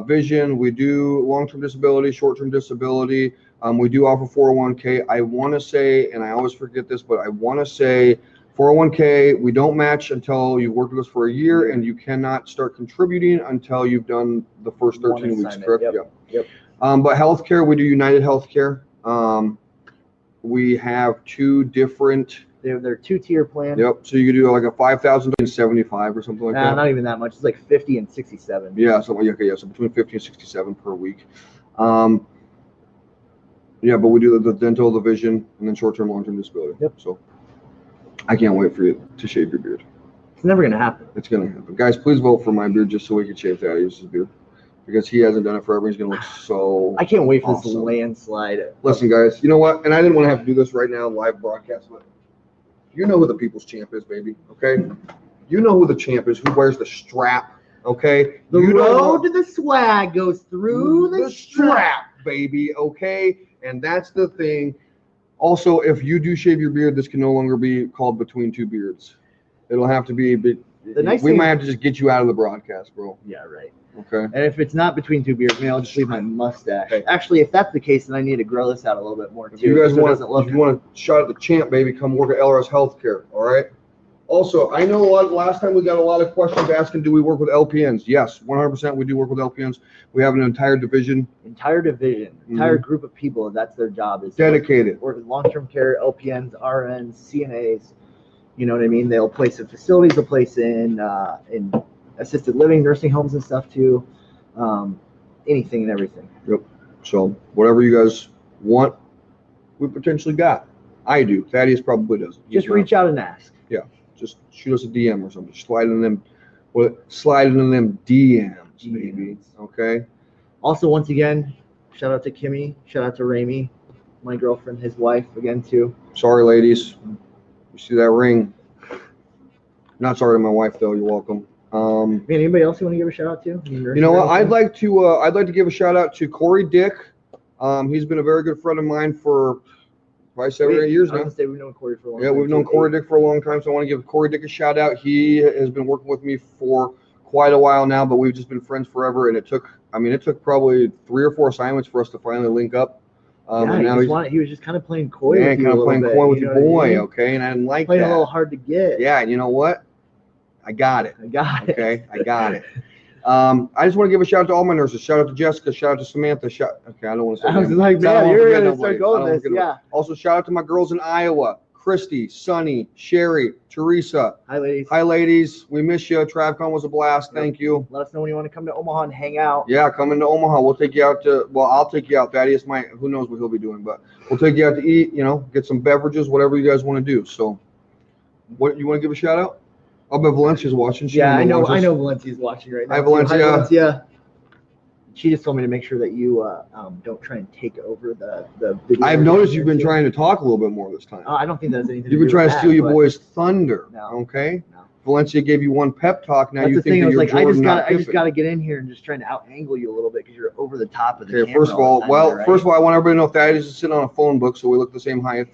[SPEAKER 2] vision. We do long-term disability, short-term disability. We do offer 401k. I want to say, and I always forget this, but I want to say 401k, we don't match until you've worked with us for a year, and you cannot start contributing until you've done the first 13 weeks, correct?
[SPEAKER 3] Yep.
[SPEAKER 2] But healthcare, we do United Healthcare. We have two different.
[SPEAKER 3] They're two-tier plan.
[SPEAKER 2] Yep. So you could do like a 5,000 and 75 or something like that.
[SPEAKER 3] Not even that much. It's like 50 and 67.
[SPEAKER 2] Yeah. So okay. Yeah. So between 50 and 67 per week. Yeah, but we do the dental, the vision, and then short-term, long-term disability.
[SPEAKER 3] Yep.
[SPEAKER 2] So I can't wait for you to shave your beard.
[SPEAKER 3] It's never gonna happen.
[SPEAKER 2] It's gonna happen, guys. Please vote for my beard just so we can shave Thaddeus' beard, because he hasn't done it forever. He's gonna look so.
[SPEAKER 3] I can't wait for this
[SPEAKER 2] awesome.
[SPEAKER 3] landslide.
[SPEAKER 2] Listen, guys, you know what? And I didn't want to have to do this right now, live broadcast, but you know who the people's champ is, baby. Okay, you know who the champ is. Who wears the strap? Okay,
[SPEAKER 3] The
[SPEAKER 2] you
[SPEAKER 3] road to the swag goes through the strap.
[SPEAKER 2] baby. Okay, and that's the thing. Also, if you do shave your beard, this can no longer be called between two beards. It'll have to be. We might have to just get you out of the broadcast, bro.
[SPEAKER 3] Yeah, right.
[SPEAKER 2] Okay.
[SPEAKER 3] And if it's not between two beards, maybe I'll just leave my mustache.
[SPEAKER 2] Hey.
[SPEAKER 3] Actually, if that's the case, then I need to grow this out a little bit more too.
[SPEAKER 2] If you guys
[SPEAKER 3] so it
[SPEAKER 2] want,
[SPEAKER 3] doesn't look-
[SPEAKER 2] if you want a shot at the champ, baby, come work at LRS Healthcare. All right. Also, I know last time we got a lot of questions asking, do we work with LPNs? Yes, 100%. We do work with LPNs. We have an entire division.
[SPEAKER 3] Entire group of people. That's their job is
[SPEAKER 2] Dedicated.
[SPEAKER 3] work with long-term care, LPNs, RNs, CNAs. You know what I mean? They'll place in facilities. They'll place in assisted living, nursing homes and stuff too. Anything and everything.
[SPEAKER 2] Yep. So whatever you guys want, we potentially got. I do. Thaddeus probably doesn't.
[SPEAKER 3] Just reach out and ask.
[SPEAKER 2] Yeah. Just shoot us a DM or something. Slide in them DMs, baby. Okay.
[SPEAKER 3] Also, once again, shout out to Kimmy. Shout out to Ramy, my girlfriend, his wife, again too.
[SPEAKER 2] Sorry, ladies. You see that ring? Not sorry to my wife though. You're welcome.
[SPEAKER 3] Man, anybody else you want to give a shout out to?
[SPEAKER 2] You know what? I'd like to give a shout out to Corey Dick, He's been a very good friend of mine for probably 7 or 8 years
[SPEAKER 3] I was
[SPEAKER 2] now.
[SPEAKER 3] gonna say we've known Corey for a long
[SPEAKER 2] Yeah,
[SPEAKER 3] time.
[SPEAKER 2] we've known Corey Dick for a long time, so I want to give Corey Dick a shout out. He has been working with me for quite a while now, but we've just been friends forever, and it took probably 3 or 4 assignments for us to finally link up. And now
[SPEAKER 3] he was just kind of playing coy
[SPEAKER 2] yeah,
[SPEAKER 3] with you
[SPEAKER 2] kind
[SPEAKER 3] a
[SPEAKER 2] of
[SPEAKER 3] little
[SPEAKER 2] playing
[SPEAKER 3] bit,
[SPEAKER 2] coy with
[SPEAKER 3] you
[SPEAKER 2] your
[SPEAKER 3] know what I
[SPEAKER 2] boy,
[SPEAKER 3] mean?
[SPEAKER 2] okay? And I didn't like
[SPEAKER 3] Playing
[SPEAKER 2] that.
[SPEAKER 3] a little hard to get.
[SPEAKER 2] Yeah, and you know what? I got it.
[SPEAKER 3] I got it.
[SPEAKER 2] Okay, I got it. I just want to give a shout out to all my nurses. Shout out to Jessica. Shout out to Samantha. Okay, I don't want to say.
[SPEAKER 3] I was
[SPEAKER 2] names.
[SPEAKER 3] like,
[SPEAKER 2] I don't
[SPEAKER 3] man,
[SPEAKER 2] wanna
[SPEAKER 3] you're
[SPEAKER 2] forget
[SPEAKER 3] gonna
[SPEAKER 2] nobody.
[SPEAKER 3] start going
[SPEAKER 2] I don't
[SPEAKER 3] this,
[SPEAKER 2] forget nobody.
[SPEAKER 3] yeah.
[SPEAKER 2] Also, shout out to my girls in Iowa: Christy, Sunny, Sherry, Teresa.
[SPEAKER 3] Hi, ladies.
[SPEAKER 2] Hi, ladies. We miss you. TravCon was a blast. Thank you.
[SPEAKER 3] Let us know when you want to come to Omaha and hang out.
[SPEAKER 2] Yeah, come into Omaha. We'll take you out to. Well, I'll take you out. Thaddeus might. Who knows what he'll be doing? But we'll take you out to eat. You know, get some beverages, whatever you guys want to do. So, what you want to give a shout out? I'll bet Valencia's watching.
[SPEAKER 3] Yeah, I know Valencia's watching right now.
[SPEAKER 2] Hi, Valencia.
[SPEAKER 3] Hi, Valencia. She just told me to make sure that you don't try and take over the video.
[SPEAKER 2] I've noticed you've been trying to talk a little bit more this time.
[SPEAKER 3] I don't think that has anything
[SPEAKER 2] You've
[SPEAKER 3] to
[SPEAKER 2] been
[SPEAKER 3] do
[SPEAKER 2] trying
[SPEAKER 3] with
[SPEAKER 2] to steal
[SPEAKER 3] that,
[SPEAKER 2] your
[SPEAKER 3] but
[SPEAKER 2] boy's thunder.
[SPEAKER 3] No.
[SPEAKER 2] Okay.
[SPEAKER 3] No.
[SPEAKER 2] Valencia gave you one pep talk. Now
[SPEAKER 3] That's
[SPEAKER 2] you
[SPEAKER 3] the
[SPEAKER 2] think
[SPEAKER 3] thing.
[SPEAKER 2] that
[SPEAKER 3] I was
[SPEAKER 2] you're
[SPEAKER 3] like, I
[SPEAKER 2] Jordan, not
[SPEAKER 3] just
[SPEAKER 2] Pippen.
[SPEAKER 3] got to get in here and just trying to out angle you a little bit because you're over the top of the
[SPEAKER 2] Okay,
[SPEAKER 3] camera.
[SPEAKER 2] first of all,
[SPEAKER 3] right?
[SPEAKER 2] first of all, I want everybody to know Thaddeus is sitting on a phone book, so we look the same height.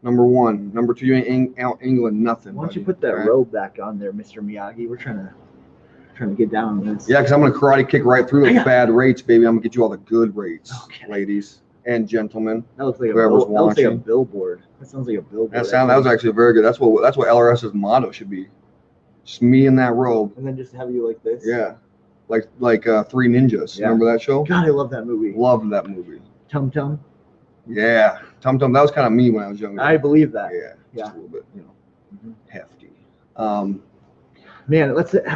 [SPEAKER 2] Number one. Number two, you ain't out England nothing.
[SPEAKER 3] Why don't you
[SPEAKER 2] buddy,
[SPEAKER 3] put that
[SPEAKER 2] okay?
[SPEAKER 3] robe back on there, Mr. Miyagi? We're trying to get down on this.
[SPEAKER 2] Yeah, because I'm going to karate kick right through those
[SPEAKER 3] Yeah.
[SPEAKER 2] bad rates, baby. I'm going to get you all the good rates,
[SPEAKER 3] Okay.
[SPEAKER 2] ladies and gentlemen.
[SPEAKER 3] That looks like
[SPEAKER 2] Whoever's
[SPEAKER 3] that looks like a
[SPEAKER 2] watching.
[SPEAKER 3] billboard. That sounds like a billboard.
[SPEAKER 2] That was actually very good. That's what LRS's motto should be. Just me in that robe.
[SPEAKER 3] And then just have you like this.
[SPEAKER 2] Yeah, like Three Ninjas.
[SPEAKER 3] Yeah.
[SPEAKER 2] Remember that show?
[SPEAKER 3] God, I love that movie.
[SPEAKER 2] Loved that movie.
[SPEAKER 3] Tum Tum.
[SPEAKER 2] Yeah, Tum Tum. That was kind of me when I was younger.
[SPEAKER 3] I believe that.
[SPEAKER 2] Yeah,
[SPEAKER 3] Yeah.
[SPEAKER 2] just a little bit,
[SPEAKER 3] Mhm.
[SPEAKER 2] hefty.
[SPEAKER 3] Man,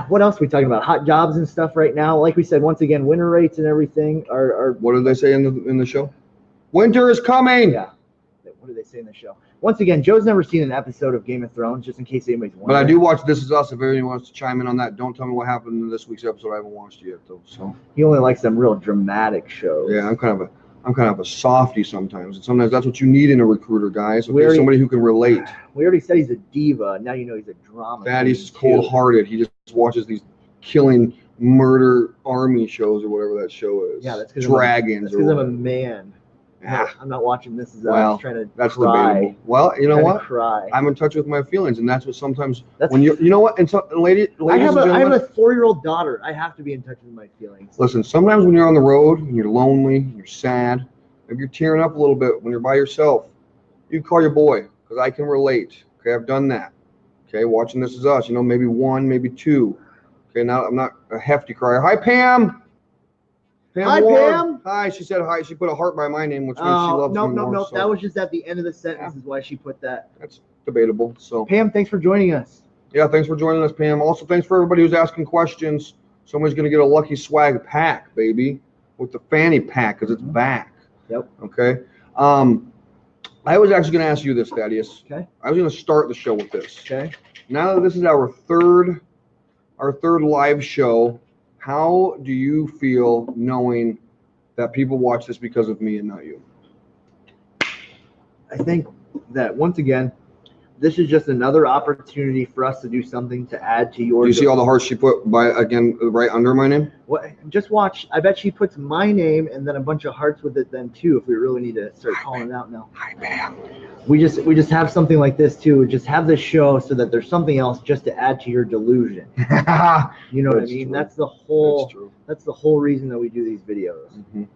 [SPEAKER 3] what else are we talking about? Hot jobs and stuff right now. Like we said, once again, winter rates and everything are
[SPEAKER 2] What did they say in the show? Winter is coming.
[SPEAKER 3] yeah. What do they say in the show? Once again, Joe's never seen an episode of Game of Thrones, just in case anybody's wondering.
[SPEAKER 2] But I do watch This Is Us. If anyone wants to chime in on that, don't tell me what happened in this week's episode. I haven't watched it yet, though. So
[SPEAKER 3] He only likes them real dramatic shows.
[SPEAKER 2] yeah, I'm kind of a softie sometimes, and sometimes that's what you need in a recruiter, guys. Okay?
[SPEAKER 3] We already-
[SPEAKER 2] Somebody who can relate.
[SPEAKER 3] We already said he's a diva. Now you know he's a drama.
[SPEAKER 2] Thaddeus is
[SPEAKER 3] queen, too.
[SPEAKER 2] cold-hearted. He just watches these killing murder army shows or whatever that show is.
[SPEAKER 3] Yeah, that's because
[SPEAKER 2] Dragons.
[SPEAKER 3] I'm a
[SPEAKER 2] whatever.
[SPEAKER 3] man.
[SPEAKER 2] Ah,
[SPEAKER 3] I'm not watching This Is Us.
[SPEAKER 2] Well,
[SPEAKER 3] Trying to
[SPEAKER 2] that's
[SPEAKER 3] cry.
[SPEAKER 2] debatable. Well, you know
[SPEAKER 3] Trying to
[SPEAKER 2] what?
[SPEAKER 3] Cry.
[SPEAKER 2] I'm in touch with my feelings, and that's what sometimes
[SPEAKER 3] That's-
[SPEAKER 2] when you know what, and so, ladies
[SPEAKER 3] I have
[SPEAKER 2] and gentlemen,
[SPEAKER 3] a 4-year-old daughter. I have to be in touch with my feelings.
[SPEAKER 2] listen. Sometimes when you're on the road and you're lonely, you're sad, maybe you're tearing up a little bit when you're by yourself, you call your boy because I can relate. Okay, I've done that. Okay, watching This Is Us, you know, maybe 1, maybe 2. Okay, now I'm not a hefty crier. Hi, Pam.
[SPEAKER 3] Hi,
[SPEAKER 2] Ward.
[SPEAKER 3] Pam.
[SPEAKER 2] Hi, she said hi. She put a heart by my name, which means she loves
[SPEAKER 3] no,
[SPEAKER 2] me
[SPEAKER 3] no,
[SPEAKER 2] more.
[SPEAKER 3] no.
[SPEAKER 2] So
[SPEAKER 3] That was just at the end of the sentence is why she put that.
[SPEAKER 2] that's debatable. So
[SPEAKER 3] Pam, thanks for joining us.
[SPEAKER 2] yeah, thanks for joining us, Pam. Also, thanks for everybody who's asking questions. Somebody's gonna get a lucky swag pack, baby, with the fanny pack because it's back.
[SPEAKER 3] Yep.
[SPEAKER 2] Okay. I was actually gonna ask you this, Thaddeus.
[SPEAKER 3] Okay.
[SPEAKER 2] I was gonna start the show with this.
[SPEAKER 3] Okay.
[SPEAKER 2] Now that this is our third live show, how do you feel knowing that people watch this because of me and not you?
[SPEAKER 3] I think that once again, this is just another opportunity for us to do something to add to your.
[SPEAKER 2] Do you see all the hearts she put right under my name?
[SPEAKER 3] What? Just watch. I bet she puts my name and then a bunch of hearts with it then too. If we really need to start calling it out now.
[SPEAKER 2] Hi, Pam.
[SPEAKER 3] We just have something like this too. Just have this show so that there's something else just to add to your delusion. You know what I
[SPEAKER 2] That's
[SPEAKER 3] mean?
[SPEAKER 2] true.
[SPEAKER 3] That's the whole.
[SPEAKER 2] That's true.
[SPEAKER 3] That's the whole reason that we do these videos.
[SPEAKER 2] Mhm.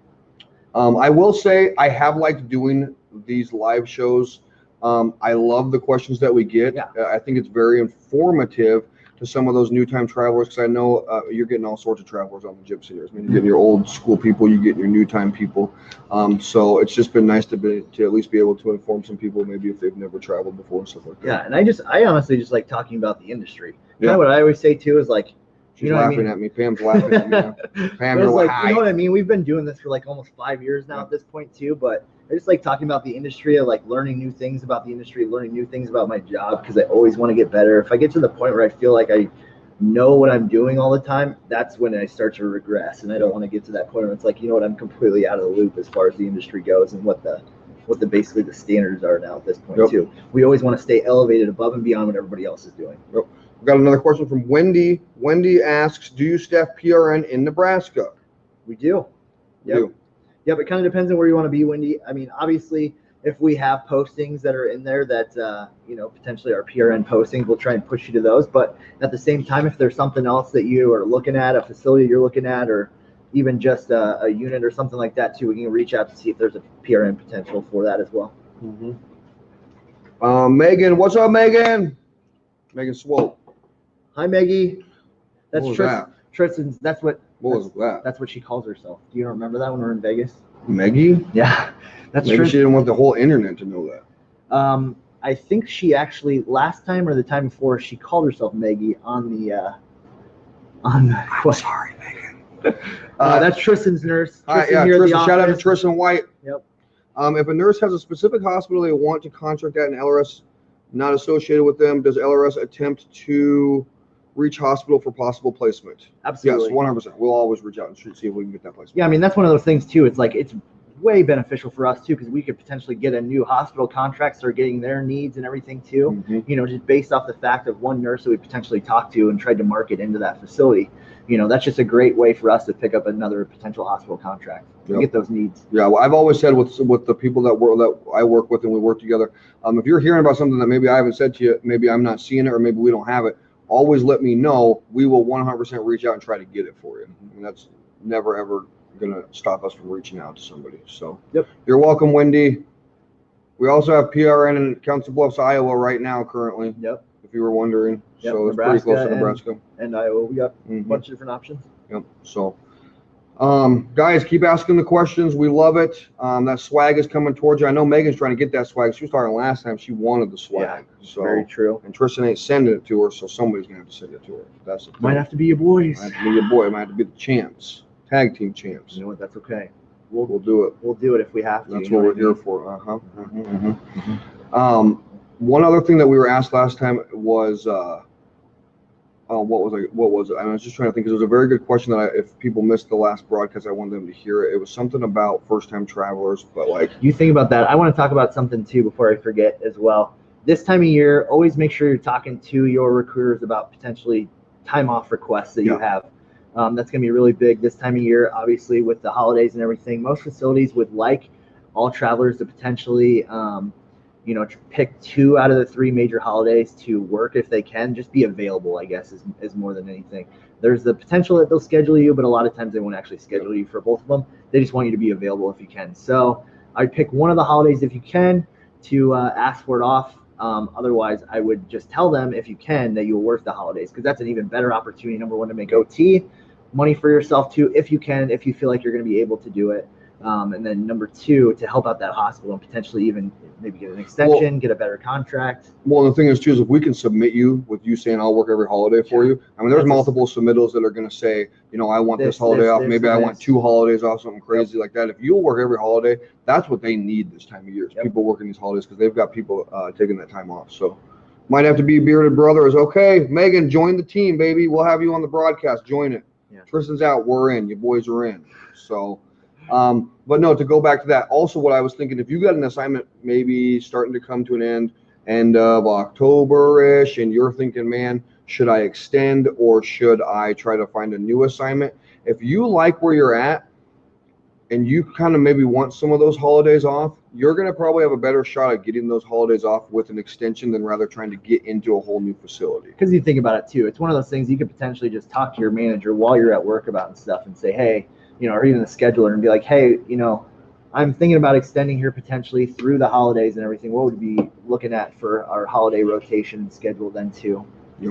[SPEAKER 2] I will say I have liked doing these live shows. I love the questions that we get.
[SPEAKER 3] Yeah.
[SPEAKER 2] I think it's very informative to some of those new time travelers because I know you're getting all sorts of travelers on the Gypsy Nurse. I mean, you're getting your old school people, you get your new time people. So it's just been nice to at least be able to inform some people maybe if they've never traveled before and stuff like that.
[SPEAKER 3] Yeah, and I honestly just like talking about the industry.
[SPEAKER 2] Yeah.
[SPEAKER 3] Kind of what I always say too is like,
[SPEAKER 2] She's
[SPEAKER 3] you know what I
[SPEAKER 2] laughing
[SPEAKER 3] mean?
[SPEAKER 2] at me. Pam's laughing at me now. Pam,
[SPEAKER 3] But
[SPEAKER 2] you're
[SPEAKER 3] it's like,
[SPEAKER 2] hi.
[SPEAKER 3] you know what I mean? We've been doing this for like almost 5 years now at this point too, but I just like talking about the industry, like learning new things about the industry, learning new things about my job because I always want to get better. If I get to the point where I feel like I know what I'm doing all the time, that's when I start to regress, and I don't want to get to that point where it's like, you know what, I'm completely out of the loop as far as the industry goes and what the basically the standards are now at this point
[SPEAKER 2] Yep.
[SPEAKER 3] too. We always want to stay elevated above and beyond what everybody else is doing.
[SPEAKER 2] We've got another question from Wendy. Wendy asks, do you staff PRN in Nebraska?
[SPEAKER 3] We do.
[SPEAKER 2] We do.
[SPEAKER 3] Yep, it kind of depends on where you want to be, Wendy. I mean, obviously, if we have postings that are in there that, potentially are PRN postings, we'll try and push you to those. But at the same time, if there's something else that you are looking at, a facility you're looking at, or even just a unit or something like that too, we can reach out to see if there's a PRN potential for that as well.
[SPEAKER 2] Megan, what's up, Megan? Megan Swope.
[SPEAKER 3] Hi, Maggie. That's
[SPEAKER 2] What was
[SPEAKER 3] Tristan.
[SPEAKER 2] that?
[SPEAKER 3] Tristan's. That's what
[SPEAKER 2] that?
[SPEAKER 3] That's what she calls herself. Do you remember that when we were in Vegas?
[SPEAKER 2] Maggie?
[SPEAKER 3] Yeah, that's
[SPEAKER 2] Maybe
[SPEAKER 3] Tristan.
[SPEAKER 2] she didn't want the whole internet to know that.
[SPEAKER 3] I think she actually last time or the time before she called herself Maggie on the.
[SPEAKER 2] Sorry, Megan.
[SPEAKER 3] That's Tristan's nurse.
[SPEAKER 2] Hi,
[SPEAKER 3] Tristan here at the
[SPEAKER 2] Tristan. Shout out to
[SPEAKER 3] office.
[SPEAKER 2] Tristan White.
[SPEAKER 3] Yep.
[SPEAKER 2] If a nurse has a specific hospital they want to contract at an LRS not associated with them, does LRS attempt to reach hospital for possible placement?
[SPEAKER 3] Absolutely.
[SPEAKER 2] Yes, 100%. We'll always reach out and see if we can get that placement.
[SPEAKER 3] Yeah, I mean, that's one of those things too. It's like, it's way beneficial for us too, because we could potentially get a new hospital contract, start getting their needs and everything too, just based off the fact of one nurse that we potentially talked to and tried to market into that facility. That's just a great way for us to pick up another potential hospital contract and get those needs.
[SPEAKER 2] Yeah, well, I've always said with the people that I work with and we work together, if you're hearing about something that maybe I haven't said to you, maybe I'm not seeing it, or maybe we don't have it, always let me know. We will 100% reach out and try to get it for you. And that's never, ever going to stop us from reaching out to somebody. So You're welcome, Wendy. We also have PRN in Council Bluffs, Iowa right now currently. If you were wondering. So it's pretty close to Nebraska.
[SPEAKER 3] And Iowa, we got a bunch of different options.
[SPEAKER 2] So guys, keep asking the questions. We love it. That swag is coming towards you. I know Megan's trying to get that swag. She was talking last time. She wanted the swag. So
[SPEAKER 3] very true.
[SPEAKER 2] And Tristan ain't sending it to her, so somebody's gonna have to send it to her. That's the thing.
[SPEAKER 3] Might have to be your boys.
[SPEAKER 2] Might have to be your boy. Might have to be the champs, tag team champs.
[SPEAKER 3] You know what? That's okay.
[SPEAKER 2] We'll do it.
[SPEAKER 3] We'll do it if we have to.
[SPEAKER 2] That's what we're here for. One other thing that we were asked last time was what was it? I was just trying to think, because it was a very good question that if people missed the last broadcast, I wanted them to hear it. It was something about first-time travelers, but like,
[SPEAKER 3] you think about that. I want to talk about something too before I forget as well. This time of year, always make sure you're talking to your recruiters about potentially time off requests that you have. That's going to be really big this time of year, obviously with the holidays and everything. Most facilities would like all travelers to potentially pick 2 out of the 3 major holidays to work if they can. Just be available, I guess, is more than anything. There's the potential that they'll schedule you, but a lot of times they won't actually schedule you for both of them. They just want you to be available if you can. So I'd pick one of the holidays if you can to ask for it off. Otherwise, I would just tell them, if you can, that you'll work the holidays, because that's an even better opportunity, number one, to make OT money for yourself too, if you can, if you feel like you're going to be able to do it. And then number 2, to help out that hospital and potentially even maybe get an extension, get a better contract.
[SPEAKER 2] Well, the thing is too, is if we can submit you with you saying I'll work every holiday for you. I mean, there's multiple submittals that are going to say, I want this holiday off. Maybe I want 2 holidays off, something crazy like that. If you'll work every holiday, that's what they need this time of year. Is people working these holidays, because they've got people taking that time off. So might have to be bearded brothers. Okay, Megan, join the team, baby. We'll have you on the broadcast. Join it. Tristan's out. We're in. You boys are in. So. But no, to go back to that, also what I was thinking, if you got an assignment maybe starting to come to an end of October-ish, and you're thinking, man, should I extend or should I try to find a new assignment? If you like where you're at and you kind of maybe want some of those holidays off, you're going to probably have a better shot at getting those holidays off with an extension than rather trying to get into a whole new facility.
[SPEAKER 3] Because you think about it too, it's one of those things you could potentially just talk to your manager while you're at work about and stuff and say, hey, or even the scheduler, and be like, hey, I'm thinking about extending here potentially through the holidays and everything. What would we be looking at for our holiday rotation and schedule then too?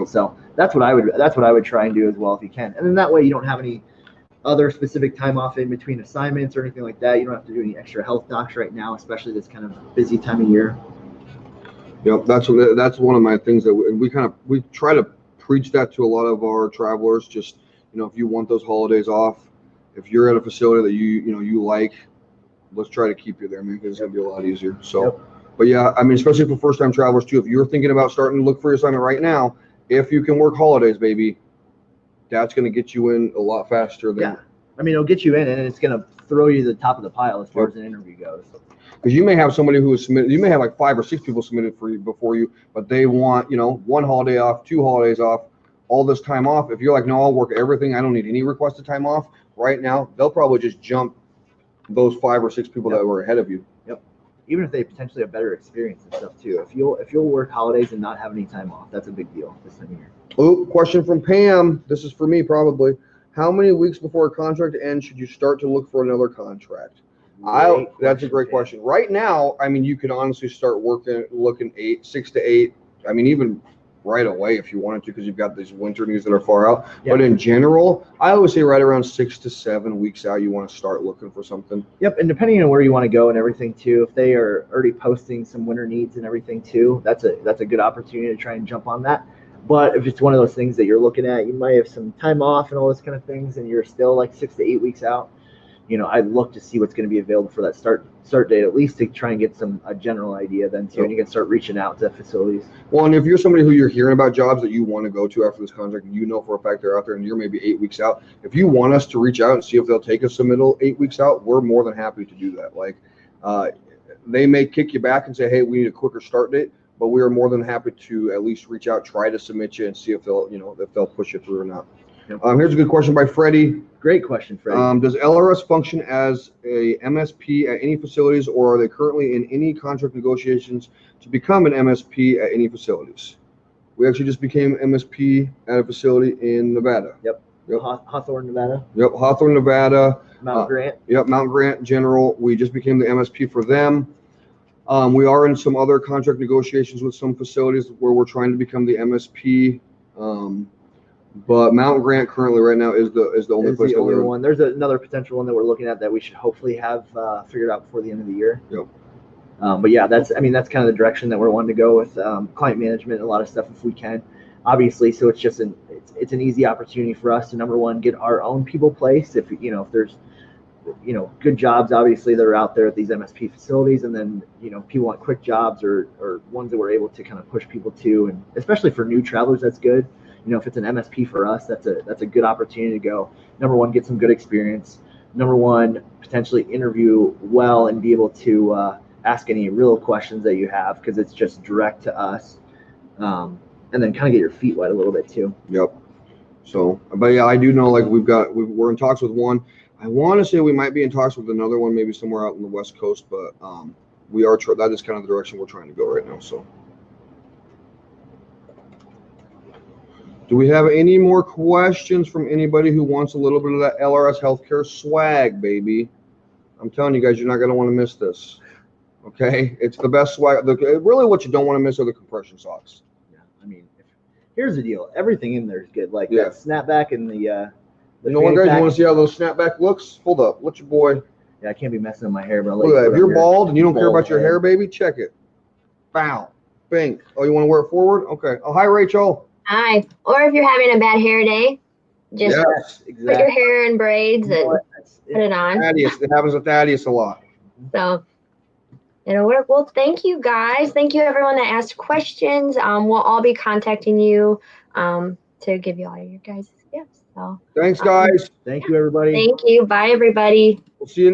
[SPEAKER 3] So that's what I would try and do as well if you can. And then that way you don't have any other specific time off in between assignments or anything like that. You don't have to do any extra health docs right now, especially this kind of busy time of year.
[SPEAKER 2] Yep, that's one of my things that we try to preach that to a lot of our travelers. Just, if you want those holidays off, if you're at a facility that you like, let's try to keep you there, man, because it's gonna be a lot easier. So, but yeah, I mean, especially for first-time travelers too. If you're thinking about starting to look for your assignment right now, if you can work holidays, baby, that's gonna get you in a lot faster than.
[SPEAKER 3] I mean, it'll get you in, and it's gonna throw you to the top of the pile as far as an interview goes.
[SPEAKER 2] Because you may have somebody who is submitted. You may have like 5 or 6 people submitted for you before you, but they want 1 holiday off, 2 holidays off, all this time off. If you're like, no, I'll work everything. I don't need any requested time off. Right now, they'll probably just jump those 5 or 6 people that were ahead of you.
[SPEAKER 3] Even if they potentially have better experience and stuff too. If you'll work holidays and not have any time off, that's a big deal this time of year.
[SPEAKER 2] Oh, question from Pam. This is for me probably. How many weeks before a contract ends should you start to look for another contract? That's a great question. Right now, I mean, you could honestly start looking 6 to 8. I mean, even right away if you wanted to, because you've got these winter needs that are far out. Yeah. But in general, I always say right around 6 to 7 weeks out, you want to start looking for something.
[SPEAKER 3] Yep, and depending on where you want to go and everything too, if they are already posting some winter needs and everything too, that's a good opportunity to try and jump on that. But if it's one of those things that you're looking at, you might have some time off and all those kind of things, and you're still like 6 to 8 weeks out. I'd look to see what's going to be available for that start date, at least to try and get a general idea then too, and you can start reaching out to facilities.
[SPEAKER 2] Well, and if you're somebody who you're hearing about jobs that you want to go to after this contract, and for a fact they're out there, and you're maybe 8 weeks out, if you want us to reach out and see if they'll take us submittal 8 weeks out, we're more than happy to do that. Like, they may kick you back and say, hey, we need a quicker start date, but we are more than happy to at least reach out, try to submit you, and see if they'll push you through or not. Yep. Here's a good question by Freddie.
[SPEAKER 3] Great question, Freddie.
[SPEAKER 2] Does LRS function as a MSP at any facilities, or are they currently in any contract negotiations to become an MSP at any facilities? We actually just became MSP at a facility in Nevada.
[SPEAKER 3] Yep. Hawthorne, Nevada.
[SPEAKER 2] Yep, Hawthorne, Nevada.
[SPEAKER 3] Mount Grant.
[SPEAKER 2] Yep, Mount Grant General. We just became the MSP for them. We are in some other contract negotiations with some facilities where we're trying to become the MSP. But Mount Grant currently right now is the only place that we're in.
[SPEAKER 3] One. There's another potential one that we're looking at that we should hopefully have figured out before the end of the year.
[SPEAKER 2] Yep.
[SPEAKER 3] But yeah, that's kind of the direction that we're wanting to go with client management, a lot of stuff if we can, obviously. So it's just it's an easy opportunity for us to, number one, get our own people placed. If there's good jobs obviously that are out there at these MSP facilities, and then people want quick jobs or ones that we're able to kind of push people to, and especially for new travelers, that's good. If it's an MSP for us, that's a good opportunity to go. Number one, get some good experience. Number one, potentially interview well and be able to ask any real questions that you have, because it's just direct to us. And then kind of get your feet wet a little bit too.
[SPEAKER 2] Yep. So, but yeah, I do know, like, we're in talks with one. I want to say we might be in talks with another one, maybe somewhere out on the West Coast, but that is kind of the direction we're trying to go right now. So. Do we have any more questions from anybody who wants a little bit of that LRS Healthcare swag, baby? I'm telling you guys, you're not going to want to miss this. Okay? It's the best swag. Really, what you don't want to miss are the compression socks.
[SPEAKER 3] Yeah, here's the deal. Everything in there is good. Like that snapback and the
[SPEAKER 2] you know what, guys? You want to see how those snapback looks? Hold up. Let your boy.
[SPEAKER 3] Yeah, I can't be messing with my hair, but
[SPEAKER 2] look at that. If you're bald and you don't care about your hair, baby, check it. Bow. Bing. Oh, you want to wear it forward? Okay. Oh, hi, Rachel.
[SPEAKER 1] Hi. Or if you're having a bad hair day, just put your hair in braids and put it on.
[SPEAKER 2] Thaddeus. It happens with Thaddeus a lot.
[SPEAKER 1] So it'll work. Well, thank you guys. Thank you everyone that asked questions. We'll all be contacting you to give you all your guys' gifts. So
[SPEAKER 2] thanks, guys.
[SPEAKER 3] Thank you, everybody.
[SPEAKER 1] Thank you. Bye, everybody.
[SPEAKER 2] We'll see you next